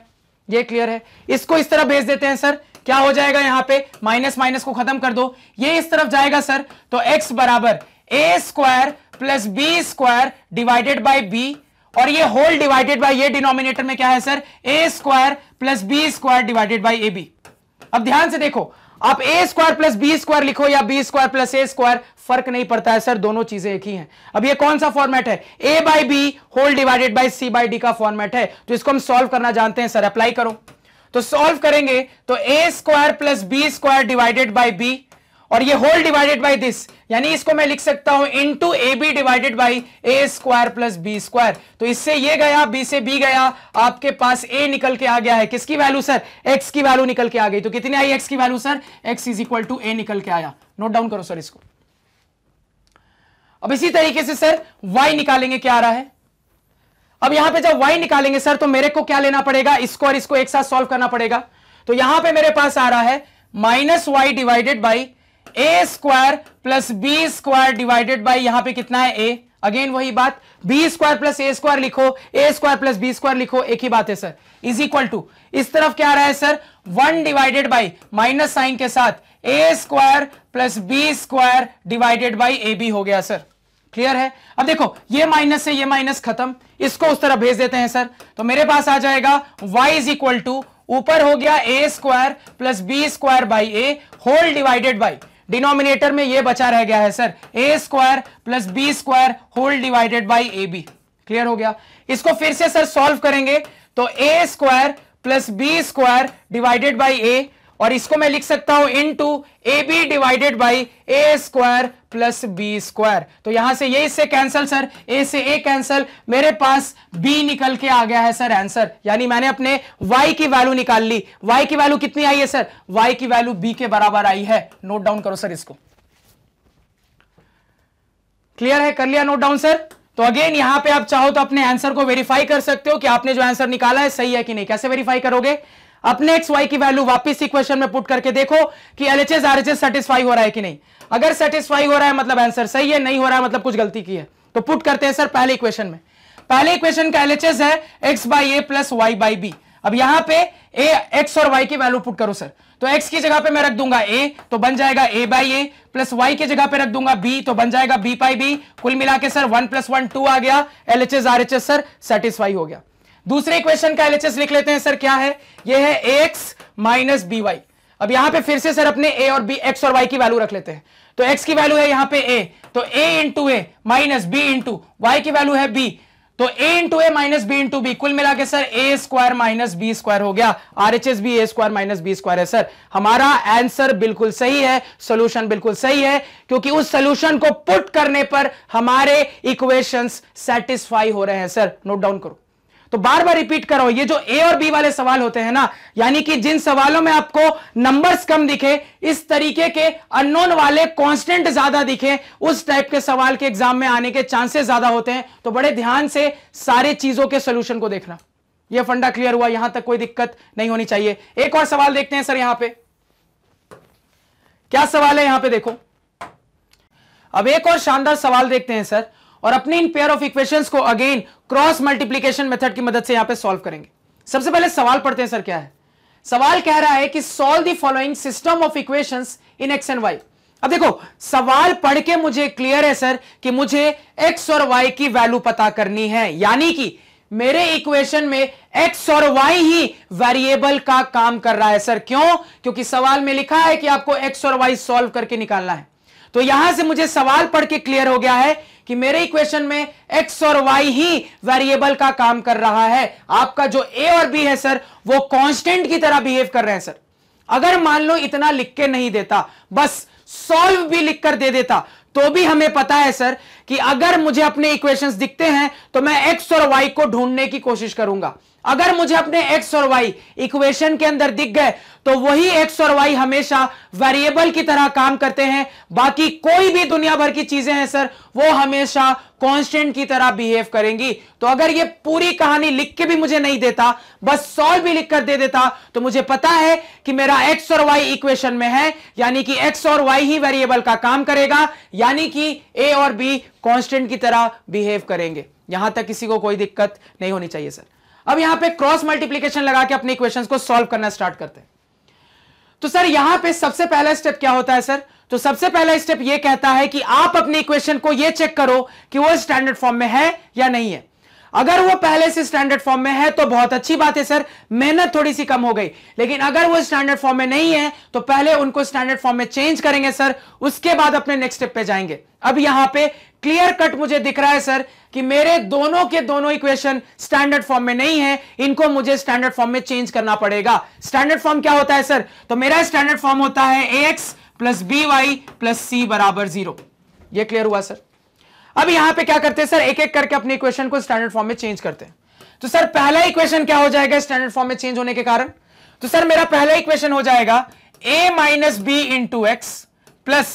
ये क्लियर है, इसको इस तरह भेज देते हैं सर, क्या हो जाएगा यहां पे माइनस माइनस को खत्म कर दो, ये इस तरफ जाएगा सर, तो x बराबर A square plus B square divided by B, और ये होल डिवाइडेड बाय ये डिनोमिनेटर में क्या है sir, A square plus B square divided by A B. अब ध्यान से देखो, आप A square plus B square लिखो या बी स्क्वायर प्लस ए स्क्वायर, फर्क नहीं पड़ता है सर, दोनों चीजें एक ही हैं। अब ये कौन सा फॉर्मेट है, A by B whole divided by C by D का फॉर्मेट है, तो इसको हम सॉल्व करना जानते हैं सर। अप्लाई करो, तो सॉल्व करेंगे तो ए square plus B square divided by B, और ये होल डिवाइडेड बाई दिस, यानी इसको मैं लिख सकता हूं into A B divided by A square plus B square. तो इससे ये गया, बी से बी गया, आपके पास ए निकल के आ गया है, किसकी वैल्यू सर, एक्स की वैल्यू निकल के आ गई। तो कितनी आई एक्स की value sir, X is equal to A निकल के आया। नोट डाउन करो सर इसको। अब इसी तरीके से सर वाई निकालेंगे, क्या आ रहा है, अब यहां पे जब y निकालेंगे सर तो मेरे को क्या लेना पड़ेगा, इसको और इसको एक साथ सॉल्व करना पड़ेगा। तो यहां पे मेरे पास आ रहा है minus Y divided by A square plus B square divided by यहां पे कितना है a, अगेन वही बात, बी स्क्वायर प्लस ए स्क्वायर लिखो, a square plus B square लिखो, एक ही बात है सर, इज इक्वल टू इस तरफ क्या आ रहा है sir, 1 divided by minus sign के साथ A square plus B square divided by A B हो गया सर। क्लियर है। अब देखो ये माइनस से ये माइनस खत्म, इसको उस तरह भेज देते हैं सर, तो मेरे पास आ जाएगा y इज इक्वल टू, ऊपर हो गया A square plus B square by A whole divided by, denominator में ये बचा रह गया है sir, A square plus B square whole divided by A B. Clear हो गया। इसको फिर से सर सॉल्व करेंगे तो ए square plus B square divided by A, और इसको मैं लिख सकता हूं into A B divided by A square plus B square. तो यहां से ये इससे कैंसल सर, ए से ए कैंसल, मेरे पास बी निकल के आ गया है सर आंसर, यानी मैंने अपने y की वैल्यू निकाल ली। y की वैल्यू कितनी आई है सर, y की वैल्यू b के बराबर आई है। नोट डाउन करो सर इसको। क्लियर है, कर लिया नोट डाउन सर। तो अगेन यहां पे आप चाहो तो अपने आंसर को वेरीफाई कर सकते हो कि आपने जो आंसर निकाला है सही है कि नहीं। कैसे वेरीफाई करोगे, अपने एक्स वाई की वैल्यू वापस इक्वेशन में पुट करके देखो कि एलएचएस आरएचएस सेटिस्फाई हो रहा है कि नहीं। अगर सेटिस्फाई हो रहा है मतलब आंसर सही है, नहीं हो रहा है मतलब कुछ गलती की है। तो पुट करते हैं सर पहले इक्वेशन में। पहले इक्वेशन का एलएचएस है X by A plus Y by B. अब यहां पे एक्स और वाई की वैल्यू पुट करो सर, तो एक्स की जगह पे मैं रख दूंगा ए, तो बन जाएगा ए बाई ए, प्लस वाई की जगह पे रख दूंगा बी, तो बन जाएगा बी बाई बी। कुल मिला के सर 1 + 1 2 आ गया, एलएचएस आरएचएस सर सेटिस्फाई हो गया। दूसरे इक्वेशन का एलएचएस लिख लेते हैं सर, क्या है, ये है एक्स माइनस बी वाई। अब यहां पे फिर से सर अपने ए और बी, एक्स और वाई की वैल्यू रख लेते हैं। तो एक्स की वैल्यू है यहां पे ए, तो A into A minus B into Y की वैल्यू है बी, तो a into A minus B into B, कुल मिला के सर ए स्क्वायर माइनस बी स्क्वायर हो गया। आरएचएस भी A square minus B square है सर। हमारा आंसर बिल्कुल सही है, सॉल्यूशन बिल्कुल सही है, क्योंकि उस सॉल्यूशन को पुट करने पर हमारे इक्वेशंस सेटिस्फाई हो रहे हैं सर। नोट डाउन करो। तो बार बार रिपीट करो, ये जो ए और बी वाले सवाल होते हैं ना, यानी कि जिन सवालों में आपको नंबर्स कम दिखे, इस तरीके के अननोन वाले कांस्टेंट ज्यादा दिखे, उस टाइप के सवाल के एग्जाम में आने के चांसेस ज्यादा होते हैं। तो बड़े ध्यान से सारे चीजों के सोल्यूशन को देखना। यह फंडा क्लियर हुआ, यहां तक कोई दिक्कत नहीं होनी चाहिए। एक और सवाल देखते हैं सर, यहां पे क्या सवाल है, यहां पे देखो। अब एक और शानदार सवाल देखते हैं सर, और अपने इन पेयर ऑफ इक्वेशंस को अगेन क्रॉस मल्टीप्लिकेशन मेथड की मदद से यहां पे सॉल्व करेंगे। सबसे पहले सवाल पढ़ते हैं सर, क्या है सवाल। कह रहा है कि solve the following system of equations in X and Y. अब देखो सवाल पढ़ के मुझे क्लियर है सर कि मुझे एक्स और वाई की वैल्यू पता करनी है, यानी कि मेरे इक्वेशन में एक्स और वाई ही वेरिएबल का काम कर रहा है सर। क्यों? क्योंकि सवाल में लिखा है कि आपको एक्स और वाई सॉल्व करके निकालना है। तो यहां से मुझे सवाल पढ़ के क्लियर हो गया है कि मेरे इक्वेशन में x और y ही वेरिएबल का काम कर रहा है, आपका जो a और b है सर वो कांस्टेंट की तरह बिहेव कर रहे हैं सर। अगर मान लो इतना लिख के नहीं देता, बस सॉल्व भी लिखकर दे देता, तो भी हमें पता है सर कि अगर मुझे अपने इक्वेशंस दिखते हैं तो मैं x और y को ढूंढने की कोशिश करूंगा। अगर मुझे अपने x और y इक्वेशन के अंदर दिख गए तो वही x और y हमेशा वेरिएबल की तरह काम करते हैं, बाकी कोई भी दुनिया भर की चीजें हैं सर वो हमेशा कांस्टेंट की तरह बिहेव करेंगी। तो अगर ये पूरी कहानी लिख के भी मुझे नहीं देता, बस सॉल्व भी लिख कर दे देता, तो मुझे पता है कि मेरा x और y इक्वेशन में है, यानी कि x और y ही वेरिएबल का काम करेगा, यानी कि a और b कांस्टेंट की तरह बिहेव करेंगे। यहां तक किसी को कोई दिक्कत नहीं होनी चाहिए सर। अब यहां पे क्रॉस मल्टीप्लिकेशन लगा के अपने इक्वेशंस को सॉल्व करना स्टार्ट करते हैं। तो सर यहां पे सबसे पहला स्टेप क्या होता है सर? तो सबसे पहला स्टेप ये कहता है कि आप अपने इक्वेशन को ये चेक करो कि वो स्टैंडर्ड फॉर्म में है या नहीं है। अगर वो पहले से स्टैंडर्ड फॉर्म में है तो बहुत अच्छी बात है सर, मेहनत थोड़ी सी कम हो गई। लेकिन अगर वो स्टैंडर्ड फॉर्म में नहीं है तो पहले उनको स्टैंडर्ड फॉर्म में चेंज करेंगे सर, उसके बाद अपने नेक्स्ट स्टेप पे जाएंगे। अब यहां पे क्लियर कट मुझे दिख रहा है सर कि मेरे दोनों के दोनों इक्वेशन स्टैंडर्ड फॉर्म में नहीं है, इनको मुझे स्टैंडर्ड फॉर्म में चेंज करना पड़ेगा। स्टैंडर्ड फॉर्म क्या होता है सर? तो मेरा स्टैंडर्ड फॉर्म होता है ax plus by plus c बराबर 0। ये क्लियर हुआ सर? अब यहां पे क्या करते हैं सर, एक एक करके अपने इक्वेशन को स्टैंडर्ड फॉर्म में चेंज करते हैं। तो सर पहला इक्वेशन क्या हो जाएगा स्टैंडर्ड फॉर्म में चेंज होने के कारण? तो सर मेरा पहला इक्वेशन हो जाएगा a minus B into X plus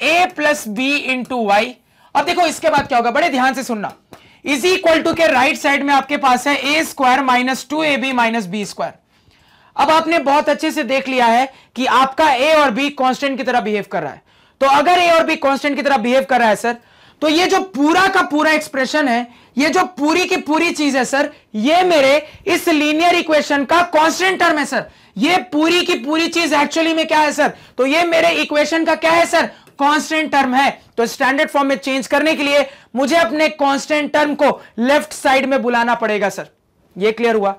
a plus B into Y. अब देखो इसके बाद क्या होगा, बड़े ध्यान से सुनना। इज इक्वल टू के राइट साइड में आपके पास है a square minus 2ab minus B square. अब आपने बहुत अच्छे से देख लिया है कि आपका a और b कांस्टेंट की तरह बिहेव कर रहा है। तो अगर a और b कांस्टेंट की तरह बिहेव कर रहा है सर, तो ये जो पूरा का पूरा एक्सप्रेशन है, ये जो पूरी की पूरी चीज है सर, ये मेरे इस लीनियर इक्वेशन का कांस्टेंट टर्म है सर। ये पूरी की पूरी चीज एक्चुअली में क्या है सर? तो ये मेरे इक्वेशन का क्या है सर? कांस्टेंट टर्म है। तो स्टैंडर्ड फॉर्म में चेंज करने के लिए मुझे अपने कांस्टेंट टर्म को लेफ्ट साइड में बुलाना पड़ेगा सर। ये क्लियर हुआ?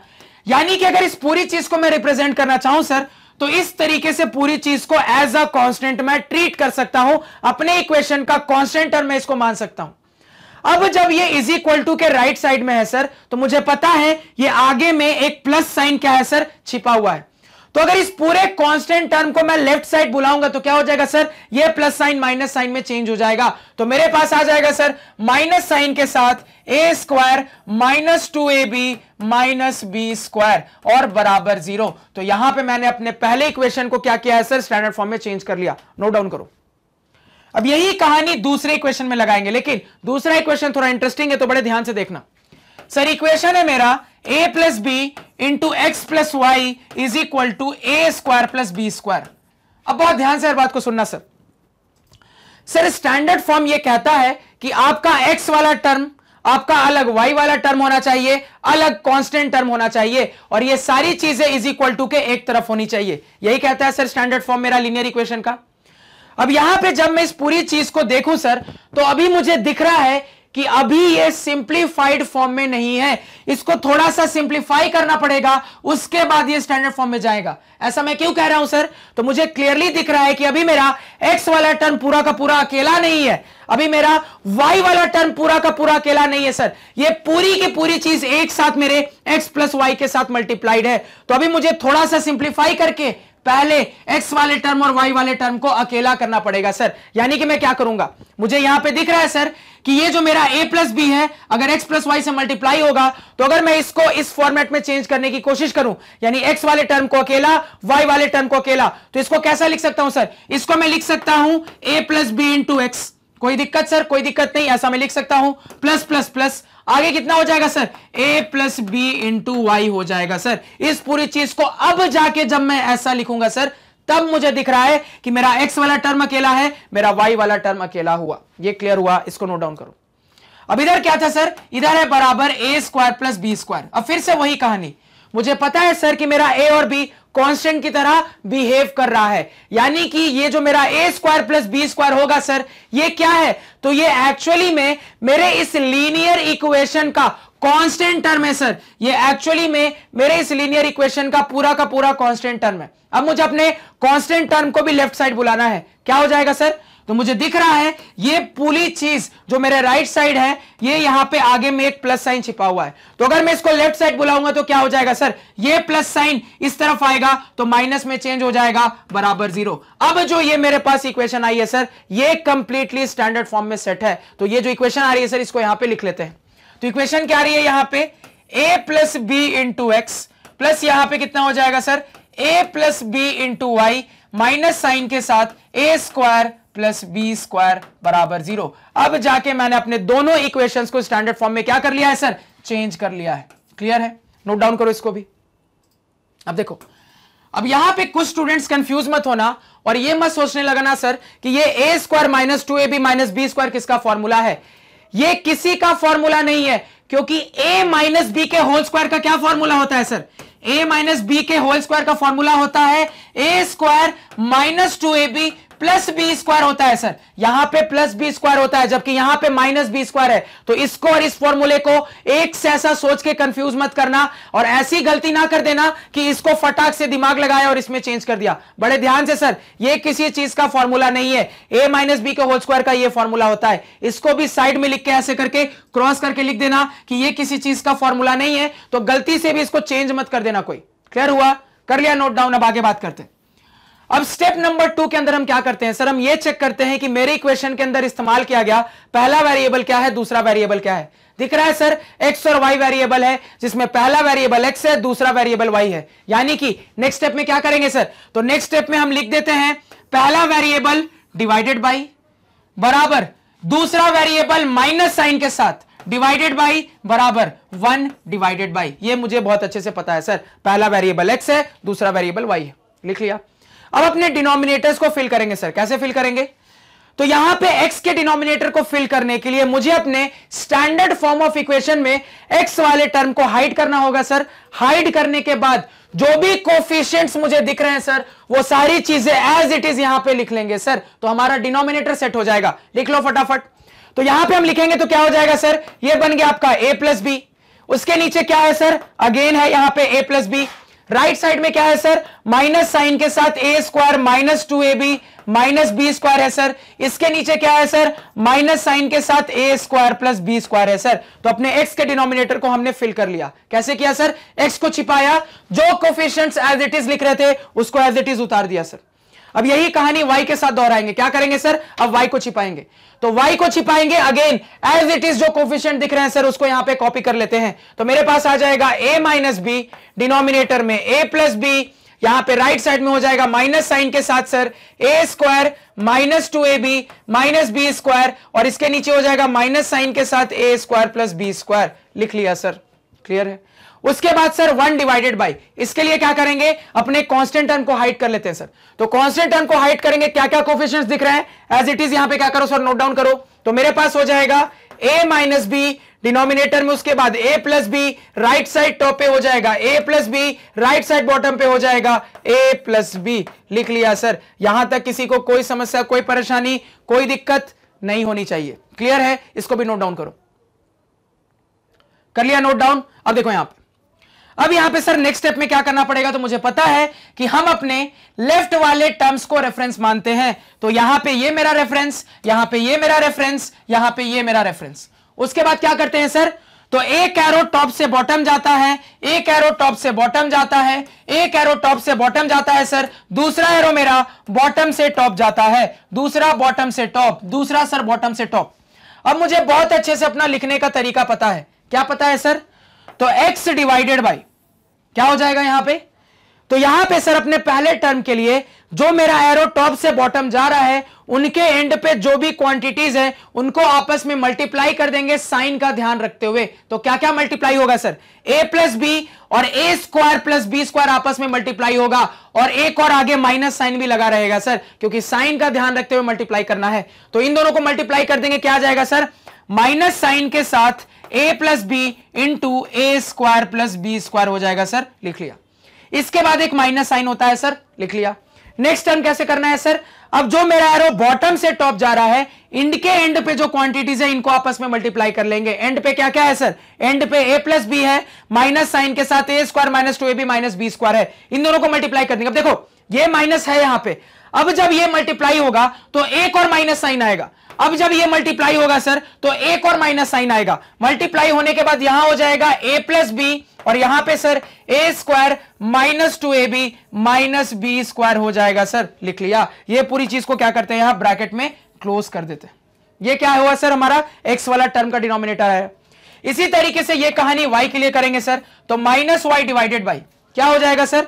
यानी कि अगर इस पूरी चीज को मैं रिप्रेजेंट करना चाहूं सर, तो इस तरीके से पूरी चीज को एज अ कांस्टेंट मैं ट्रीट कर सकता हूं, अपने इक्वेशन का कांस्टेंट टर्म मैं इसको मान सकता हूं। अब जब ये इज इक्वल टू के राइट साइड में है सर, तो मुझे पता है ये आगे में एक प्लस साइन क्या है सर? छिपा हुआ है। तो अगर इस पूरे कांस्टेंट टर्म को मैं लेफ्ट साइड बुलाऊंगा तो क्या हो जाएगा सर? ये प्लस साइन माइनस साइन में चेंज हो जाएगा। तो मेरे पास आ जाएगा सर माइनस साइन के साथ a square minus 2ab minus B square और बराबर 0। तो यहां पे मैंने अपने पहले इक्वेशन को क्या किया है सर? स्टैंडर्ड फॉर्म में चेंज कर लिया। नोट डाउन करो। अब यही कहानी दूसरे इक्वेशन में लगाएंगे, लेकिन दूसरा इक्वेशन थोड़ा इंटरेस्टिंग है, तो बड़े ध्यान से देखना सर। इक्वेशन है मेरा a plus B into X plus Y is equal to A square plus B square. अब बहुत ध्यान से हर बात को सुनना सर। सर स्टैंडर्ड फॉर्म यह कहता है कि आपका x वाला टर्म आपका अलग, y वाला टर्म होना चाहिए अलग, कांस्टेंट टर्म होना चाहिए, और ये सारी चीजें इज इक्वल टू के एक तरफ होनी चाहिए। यही कहता है सर स्टैंडर्ड फॉर्म मेरा लीनियर इक्वेशन का। अब यहां पे जब मैं इस पूरी चीज को देखूं सर, तो अभी मुझे दिख रहा है कि अभी ये सिंप्लीफाइड फॉर्म में नहीं है, इसको थोड़ा सा सिंप्लीफाई करना पड़ेगा, उसके बाद ये स्टैंडर्ड फॉर्म में जाएगा। ऐसा मैं क्यों कह रहा हूं सर? तो मुझे क्लियरली दिख रहा है कि अभी मेरा x वाला टर्म पूरा का पूरा अकेला नहीं है, अभी मेरा y वाला टर्म पूरा का पूरा अकेला नहीं है सर। ये पूरी की पूरी चीज एक साथ मेरे x प्लस वाई के साथ मल्टीप्लाइड है। तो अभी मुझे थोड़ा सा सिंप्लीफाई करके पहले x वाले टर्म और y वाले टर्म को अकेला करना पड़ेगा सर। यानी कि मैं क्या करूंगा, मुझे यहां पे दिख रहा है सर कि ये जो मेरा a प्लस बी है, अगर x प्लस वाई से मल्टीप्लाई होगा, तो अगर मैं इसको इस फॉर्मेट में चेंज करने की कोशिश करूं, यानी x वाले टर्म को अकेला, y वाले टर्म को अकेला, तो इसको कैसा लिख सकता हूं सर? इसको मैं लिख सकता हूं a plus B into X. कोई दिक्कत सर? कोई दिक्कत नहीं, ऐसा मैं लिख सकता हूं। प्लस प्लस प्लस आगे कितना हो जाएगा sir? a plus B into Y हो जाएगा सर। इस पूरी चीज को अब जाके जब मैं ऐसा लिखूंगा सर, तब मुझे दिख रहा है कि मेरा x वाला टर्म अकेला है, मेरा y वाला टर्म अकेला हुआ। ये क्लियर हुआ? इसको नोट डाउन करो। अब इधर क्या था सर? इधर है बराबर a square plus B square. अब फिर से वही कहानी, मुझे पता है सर कि मेरा a और b कांस्टेंट की तरह बिहेव कर रहा है, यानी कि ये जो मेरा a square plus B square होगा सर, ये क्या है? तो ये एक्चुअली में मेरे इस लीनियर इक्वेशन का कांस्टेंट टर्म है सर। ये एक्चुअली में मेरे इस लीनियर इक्वेशन का पूरा कांस्टेंट टर्म है। अब मुझे अपने कांस्टेंट टर्म को भी लेफ्ट साइड बुलाना है। क्या हो जाएगा सर? तो मुझे दिख रहा है ये पूरी चीज जो मेरे राइट साइड है, ये यहां पे आगे में एक प्लस साइन छिपा हुआ है। तो अगर मैं इसको लेफ्ट साइड बुलाऊंगा तो क्या हो जाएगा सर, ये प्लस साइन इस तरफ आएगा तो माइनस में चेंज हो जाएगा बराबर 0। अब जो ये मेरे पास इक्वेशन आई है सर, ये कंप्लीटली स्टैंडर्ड फॉर्म में सेट है। तो ये जो इक्वेशन आ रही है सर, इसको यहां पे लिख लेते हैं। तो इक्वेशन क्या आ रही है यहां पे, a plus B into X plus यहां पे कितना हो जाएगा sir, a plus B into Y minus sign के साथ a square plus B square बराबर 0। अब जाके मैंने अपने दोनों इक्वेशंस को स्टैंडर्ड फॉर्म में क्या कर लिया है सर, चेंज कर लिया है। क्लियर है, नोट डाउन करो इसको भी। अब देखो, अब यहां पे कुछ स्टूडेंट्स कंफ्यूज मत होना और ये मत सोचने लगना सर कि ये a square minus 2ab minus B square किसका फॉर्मूला है। ये किसी का फॉर्मूला नहीं है, क्योंकि a माइनस बी के होल स्क्वायर का क्या फॉर्मूला होता है सर, a माइनस बी के होल स्क्वायर का फॉर्मूला होता है a square minus 2ab plus B square होता है सर। यहां पे प्लस बी स्क्वायर होता है जबकि यहां पे माइनस बी स्क्वायर है। तो इसको और इस फॉर्मूले को एक से ऐसा सोच के कंफ्यूज मत करना और ऐसी गलती ना कर देना कि इसको फटाक से दिमाग लगाया और इसमें चेंज कर दिया। बड़े ध्यान से सर, ये किसी चीज का फॉर्मूला नहीं है, a माइनस बी के होल स्क्वायर का ये फॉर्मूला होता है। इसको भी साइड में लिख के ऐसे करके क्रॉस करके लिख देना कि ये किसी चीज का फॉर्मूला नहीं है, तो गलती से भी इसको चेंज मत कर देना कोई। क्लियर हुआ, कर लिया नोट डाउन। अब आगे बात करते हैं। अब स्टेप नंबर 2 के अंदर हम क्या करते हैं सर, हम ये चेक करते हैं कि मेरे इक्वेशन के अंदर इस्तेमाल किया गया पहला वेरिएबल क्या है, दूसरा वेरिएबल क्या है। दिख रहा है सर, x और y वेरिएबल है, जिसमें पहला वेरिएबल x है, दूसरा वेरिएबल y है। यानी कि नेक्स्ट स्टेप में क्या करेंगे सर, तो नेक्स्ट स्टेप में हम लिख देते हैं पहला वेरिएबल डिवाइडेड बाई बराबर दूसरा वेरिएबल माइनस साइन के साथ डिवाइडेड बाई बराबर 1 डिवाइडेड बाई। ये मुझे बहुत अच्छे से पता है सर, पहला वेरिएबल x है, दूसरा वेरिएबल y है। लिख लिया। अब अपने डिनोमिनेटर्स को फिल करेंगे सर। कैसे फिल करेंगे, तो यहां पे x के डिनोमिनेटर को फिल करने के लिए मुझे अपने स्टैंडर्ड फॉर्म ऑफ इक्वेशन में x वाले टर्म को हाइड करना होगा सर। हाइड करने के बाद जो भी कोफिशिएंट्स मुझे दिख रहे हैं सर, वो सारी चीजें एज इट इज यहां पे लिख लेंगे सर, तो हमारा डिनोमिनेटर सेट हो जाएगा। लिख लो फटाफट। तो यहां पे हम लिखेंगे तो क्या हो जाएगा सर, ये बन गया आपका a प्लस बी, उसके नीचे क्या है सर, अगेन है यहां पे a plus B. Right side में क्या है सर, माइनस साइन के साथ a square minus 2ab minus B square है सर। इसके नीचे क्या है सर, माइनस साइन के साथ a square plus B square है सर। तो अपने x के डिनोमिनेटर को हमने फिल कर लिया। कैसे किया सर, x को छिपाया, जो कोफिशिएंट्स एज इट इज लिख रहे थे उसको एज इट इज उतार दिया सर। अब यही कहानी y के साथ दोहराएंगे। क्या करेंगे सर, अब y को छिपाएंगे। तो y को छिपाएंगे, अगेन एज इट इज जो कोफिशिएंट दिख रहे हैं सर उसको यहां पे कॉपी कर लेते हैं। तो मेरे पास आ जाएगा a माइनस बी, डिनोमिनेटर में a प्लस बी, यहां पे राइट साइड में हो जाएगा माइनस साइन के साथ sir a square minus 2ab minus B square, और इसके नीचे हो जाएगा माइनस साइन के साथ a square plus B square. लिख लिया सर, क्लियर है। उसके बाद सर 1 डिवाइडेड बाई, इसके लिए क्या करेंगे, अपने कांस्टेंट टर्म को हाइड कर लेते हैं सर। तो कांस्टेंट टर्म को हाइड करेंगे, क्या क्या कोफिशिएंट्स दिख रहे हैं एज इट इज यहां पे क्या करो सर, नोट डाउन करो। तो मेरे पास हो जाएगा a माइनस बी डिनोमिनेटर में, उसके बाद a plus B, right side top पे हो जाएगा a plus B, right side bottom पे हो जाएगा a प्लस बी। लिख लिया सर। यहां तक किसी को कोई समस्या, कोई परेशानी, कोई दिक्कत नहीं होनी चाहिए। क्लियर है, इसको भी नोट डाउन करो। कर लिया नोट डाउन। अब देखो यहां पे, अब यहां पे सर नेक्स्ट स्टेप में क्या करना पड़ेगा, तो मुझे पता है कि हम अपने लेफ्ट वाले टर्म्स को रेफरेंस मानते हैं। तो यहां पे ये मेरा रेफरेंस, यहां पे ये मेरा रेफरेंस, यहां पे ये मेरा रेफरेंस। उसके बाद क्या करते हैं सर, तो एक एरो टॉप से बॉटम जाता है, एक एरो टॉप से बॉटम जाता है, एक एरो टॉप से बॉटम जाता है सर, दूसरा एरो मेरा बॉटम से टॉप जाता है, दूसरा बॉटम से टॉप, दूसरा सर बॉटम से टॉप। अब मुझे बहुत अच्छे से अपना लिखने का तरीका पता है। क्या पता है सर, तो x डिवाइडेड बाई क्या हो जाएगा यहां पे, तो यहां पे सर अपने पहले टर्म के लिए जो मेरा एरो टॉप से बॉटम जा रहा है उनके एंड पे जो भी क्वांटिटीज है उनको आपस में मल्टीप्लाई कर देंगे साइन का ध्यान रखते हुए। तो क्या क्या मल्टीप्लाई होगा सर, a प्लस बी और a square plus B square आपस में मल्टीप्लाई होगा, और एक और आगे माइनस साइन भी लगा रहेगा सर, क्योंकि साइन का ध्यान रखते हुए मल्टीप्लाई करना है। तो इन दोनों को मल्टीप्लाई कर देंगे, क्या आ जाएगा सर, माइनस साइन के साथ a plus B into A square plus B square हो जाएगा सर। लिख लिया। इसके बाद एक माइनस साइन होता है सर, लिख लिया। नेक्स्ट टर्म कैसे करना है सर, अब जो मेरा एरो बॉटम से टॉप जा रहा है इंड के एंड पे जो क्वांटिटीज है इनको आपस में मल्टीप्लाई कर लेंगे। एंड पे क्या क्या है सर, एंड पे a प्लस बी है, माइनस साइन के साथ a square minus 2ab minus B square है, इन दोनों को मल्टीप्लाई कर देंगे। अब देखो ये माइनस है यहां पे, अब जब ये मल्टीप्लाई होगा तो एक और माइनस साइन आएगा। अब जब ये मल्टीप्लाई होगा सर तो एक और माइनस साइन आएगा। मल्टीप्लाई होने के बाद यहां हो जाएगा a प्लस बी, और यहां पे sir a square minus 2ab minus B square हो जाएगा। सर लिख लिया। ये पूरी चीज को क्या करते हैं, यहां ब्रैकेट में क्लोज कर देते हैं। ये क्या हुआ सर, हमारा x वाला टर्म का डिनोमिनेटर है। इसी तरीके से ये कहानी y के लिए करेंगे सर, तो माइनस वाई डिवाइडेड बाई क्या हो जाएगा सर,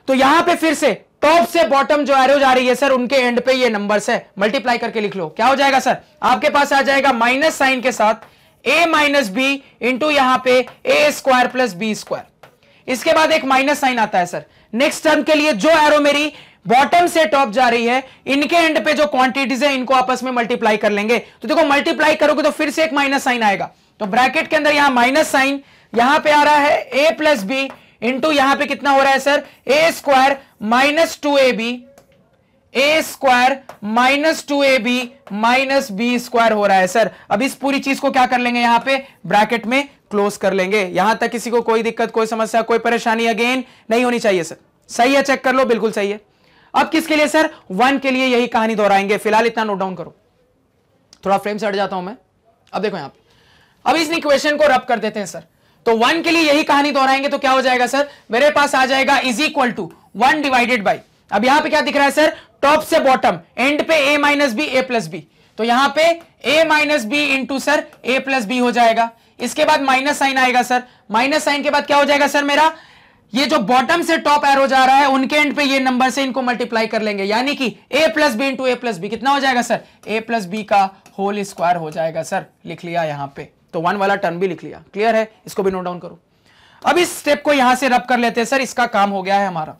तो यहां पे फिर से टॉप से बॉटम जो एरो जा रही है सर उनके एंड पे ये नंबर्स है, मल्टीप्लाई करके लिख लो। क्या हो जाएगा सर, आपके पास आ जाएगा माइनस साइन के साथ a माइनस बी इंटू यहां पे a square plus B square. इसके बाद एक माइनस साइन आता है सर। नेक्स्ट टर्म के लिए जो एरो मेरी बॉटम से टॉप जा रही है, इनके एंड पे जो क्वांटिटीज है इनको आपस में मल्टीप्लाई कर लेंगे। तो देखो मल्टीप्लाई करोगे तो फिर से एक माइनस साइन आएगा, तो ब्रैकेट के अंदर यहां माइनस साइन, यहां पे आ रहा है a प्लस बी इंटू यहां पे कितना हो रहा है sir, a square minus 2ab, a square minus 2ab minus B square हो रहा है सर। अब इस पूरी चीज को क्या कर लेंगे, यहां पे ब्रैकेट में क्लोज कर लेंगे। यहां तक किसी को कोई दिक्कत, कोई समस्या, कोई परेशानी अगेन नहीं होनी चाहिए सर। सही है, चेक कर लो, बिल्कुल सही है। अब किसके लिए सर, 1 के लिए यही कहानी दोहराएंगे। फिलहाल इतना नोट डाउन करो, थोड़ा फ्रेम से हट जाता हूं मैं। अब देखो यहां पे, अब इस इक्वेशन को रब कर देते हैं सर। तो 1 के लिए यही कहानी दोहराएंगे तो क्या हो जाएगा सर, मेरे पास आ जाएगा is equal to 1 divided by, अब यहां पे क्या दिख रहा है सर, टॉप से बॉटम एंड पे a minus B a plus B, तो यहां पे a minus B into sir a plus B हो जाएगा। इसके बाद माइनस साइन आएगा सर, माइनस साइन के बाद क्या हो जाएगा सर, मेरा ये जो बॉटम से टॉप एरो जा रहा है उनके एंड पे ये नंबर से इनको मल्टीप्लाई कर लेंगे, यानी कि a plus B into a plus B कितना हो जाएगा सर, a प्लस बी का होल स्क्वायर हो जाएगा सर। लिख लिया यहां पे, तो 1 वाला टर्म भी लिख लिया। क्लियर है, इसको भी नोट डाउन करो। अब इस स्टेप को यहां से रब कर लेते हैं सर, इसका काम हो गया है हमारा।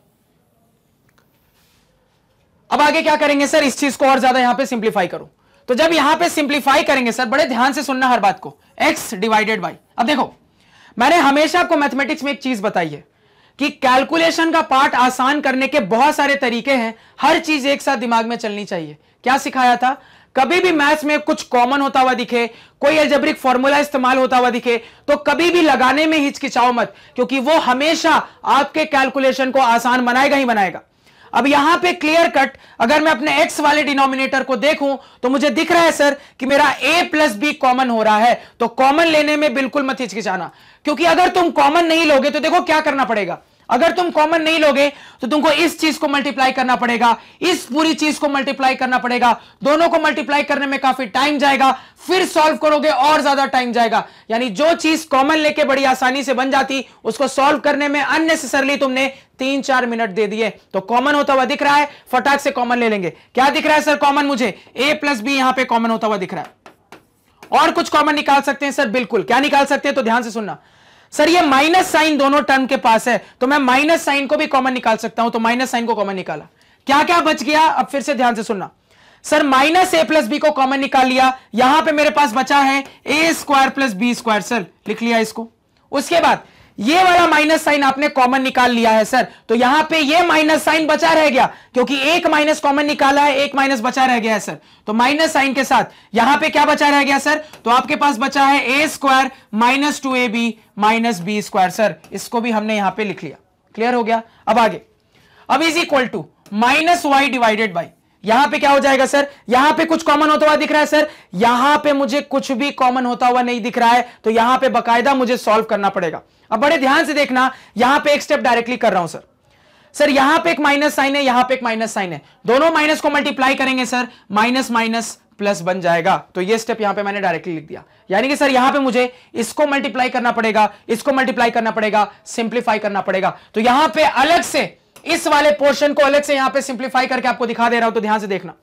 अब आगे क्या करेंगे सर, इस चीज को और ज्यादा यहां पे सिंप्लीफाई करो। तो जब यहां पे सिंप्लीफाई करेंगे सर, बड़े ध्यान से सुनना हर बात को, x डिवाइडेड बाई, अब देखो मैंने हमेशा आपको मैथमेटिक्स में एक चीज बताई है कि कैलकुलेशन का पार्ट आसान करने के बहुत सारे तरीके हैं, हर चीज एक साथ दिमाग में चलनी चाहिए। क्या सिखाया था, कभी भी मैथ्स में कुछ कॉमन होता हुआ दिखे, कोई अलजेब्रिक फॉर्मूला इस्तेमाल होता हुआ दिखे, तो कभी भी लगाने में हिचकिचाओ मत, क्योंकि वो हमेशा आपके कैलकुलेशन को आसान बनाएगा ही बनाएगा। अब यहां पे क्लियर कट अगर मैं अपने x वाले डिनोमिनेटर को देखूं तो मुझे दिख रहा है सर कि मेरा a प्लस बी कॉमन हो रहा है, तो कॉमन लेने में बिल्कुल मत हिचकिचाना, क्योंकि अगर तुम कॉमन नहीं लोगे तो देखो क्या करना पड़ेगा। अगर तुम कॉमन नहीं लोगे तो तुमको इस चीज को मल्टीप्लाई करना पड़ेगा, इस पूरी चीज को मल्टीप्लाई करना पड़ेगा, दोनों को मल्टीप्लाई करने में काफी टाइम जाएगा, फिर सॉल्व करोगे और ज्यादा टाइम जाएगा। यानी जो चीज कॉमन लेके बड़ी आसानी से बन जाती उसको सॉल्व करने में अननेसेसरली तुमने 3-4 मिनट दे दिए। तो कॉमन होता हुआ दिख रहा है, फटाक से कॉमन ले लेंगे। क्या दिख रहा है सर कॉमन, मुझे a प्लस बी यहां पे कॉमन होता हुआ दिख रहा है। और कुछ कॉमन निकाल सकते हैं सर, बिल्कुल। क्या निकाल सकते हैं, तो ध्यान से सुनना सर, ये माइनस साइन दोनों टर्म के पास है तो मैं माइनस साइन को भी कॉमन निकाल सकता हूं, तो माइनस साइन को कॉमन निकाला। क्या क्या बच गया, अब फिर से ध्यान से सुनना sir, minus a plus B को कॉमन निकाल लिया, यहां पे मेरे पास बचा है a square plus B square, sir लिख लिया इसको। उसके बाद ये वाला माइनस साइन आपने कॉमन निकाल लिया है सर, तो यहां पे ये माइनस साइन बचा रह गया, क्योंकि एक माइनस कॉमन निकाला है, एक माइनस बचा रह गया है सर। तो माइनस साइन के साथ यहां पे क्या बचा रह गया सर, तो आपके पास बचा है a square minus 2ab minus B square, sir इसको भी हमने यहां पे लिख लिया। क्लियर हो गया। अब आगे, अब is equal to minus Y divided by, यहां पे क्या हो जाएगा सर, यहां पे कुछ कॉमन होता हुआ दिख रहा है सर, यहां पे मुझे कुछ भी कॉमन होता हुआ नहीं दिख रहा है, तो यहां पे बकायदा मुझे सॉल्व करना पड़ेगा। अब बड़े ध्यान से देखना, यहां पे एक स्टेप डायरेक्टली कर रहा हूं सर। सर यहां पे एक माइनस साइन है, यहां पे एक माइनस साइन है, दोनों माइनस को मल्टीप्लाई करेंगे सर, माइनस माइनस प्लस बन जाएगा। तो ये स्टेप यहां पे मैंने डायरेक्टली लिख दिया, यानी कि सर यहां पे मुझे इसको मल्टीप्लाई करना पड़ेगा, इसको मल्टीप्लाई करना पड़ेगा, सिंप्लीफाई करना पड़ेगा। तो यहां पे अलग से इस वाले पोर्शन को अलग से यहां पे सिंप्लीफाई करके आपको दिखा दे रहा हूं, तो ध्यान से देखना।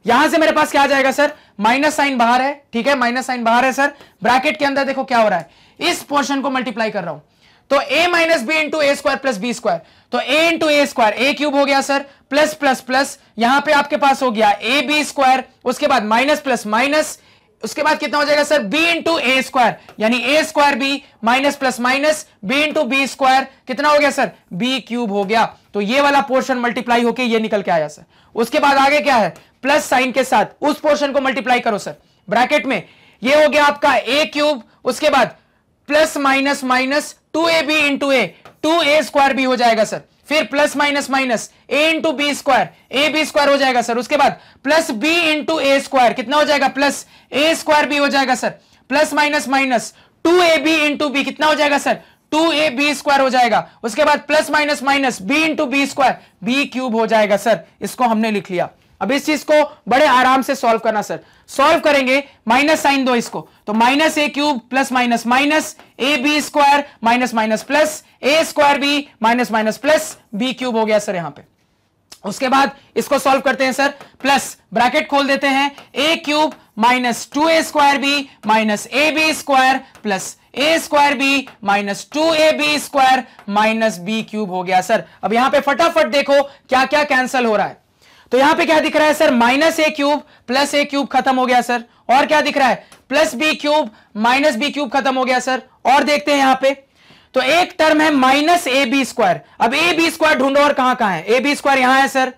यहां से मेरे पास क्या आ जाएगा सर, माइनस साइन बाहर है, ठीक है, माइनस साइन बाहर है सर। ब्रैकेट के अंदर देखो क्या हो रहा है, इस पोर्शन को मल्टीप्लाई कर रहा हूं, तो a minus B into A square plus B square, तो a into A square A cube हो गया सर, प्लस प्लस प्लस, यहां पे आपके पास हो गया ए बी स्क्वायर, उसके बाद माइनस प्लस माइनस, उसके बाद कितना हो जाएगा सर, b इंटू ए स्क्वायर, यानी A square B minus plus minus b into B square, कितना हो गया सर, b क्यूब हो गया। तो ये वाला पोर्शन मल्टीप्लाई होके ये निकल के आया सर। उसके बाद आगे क्या है, प्लस साइन के साथ उस पोर्शन को मल्टीप्लाई करो सर, ब्रैकेट में ये हो गया आपका a क्यूब, उसके बाद plus minus minus 2ab into A, 2a square भी हो जाएगा सर। फिर plus minus minus a into B square, A B square हो जाएगा सर। उसके बाद प्लस b इंटू ए स्क्वायर, कितना हो जाएगा, प्लस ए स्क्वायर बी हो जाएगा sir. Plus minus minus 2ab into B, कितना हो जाएगा सर, 2ab स्क्वायर हो जाएगा। उसके बाद plus minus minus b into B square, B cube हो जाएगा सर। इसको हमने लिख लिया। अब इस चीज को बड़े आराम से सॉल्व करना सर। सॉल्व करेंगे, माइनस साइन दो इसको, तो minus A cube plus minus minus A B square minus minus plus A square B minus minus plus B cube हो गया सर यहां पे। उसके बाद इसको सॉल्व करते हैं सर, प्लस ब्रैकेट खोल देते हैं, a cube minus 2a square B minus A B square plus A square B minus 2ab square minus B cube हो गया सर। अब यहां पे फटाफट देखो क्या क्या कैंसिल हो रहा है। तो यहां पे क्या दिख रहा है sir, minus A cube plus A cube खत्म हो गया सर। और क्या दिख रहा है, plus B cube minus B cube खत्म हो गया सर। और देखते हैं यहां पे, तो एक टर्म है माइनस ए बी स्क्वायर। अब ए बी स्क्वायर ढूंढो, और कहां कहां है, ए बी स्क्वायर यहां है सर।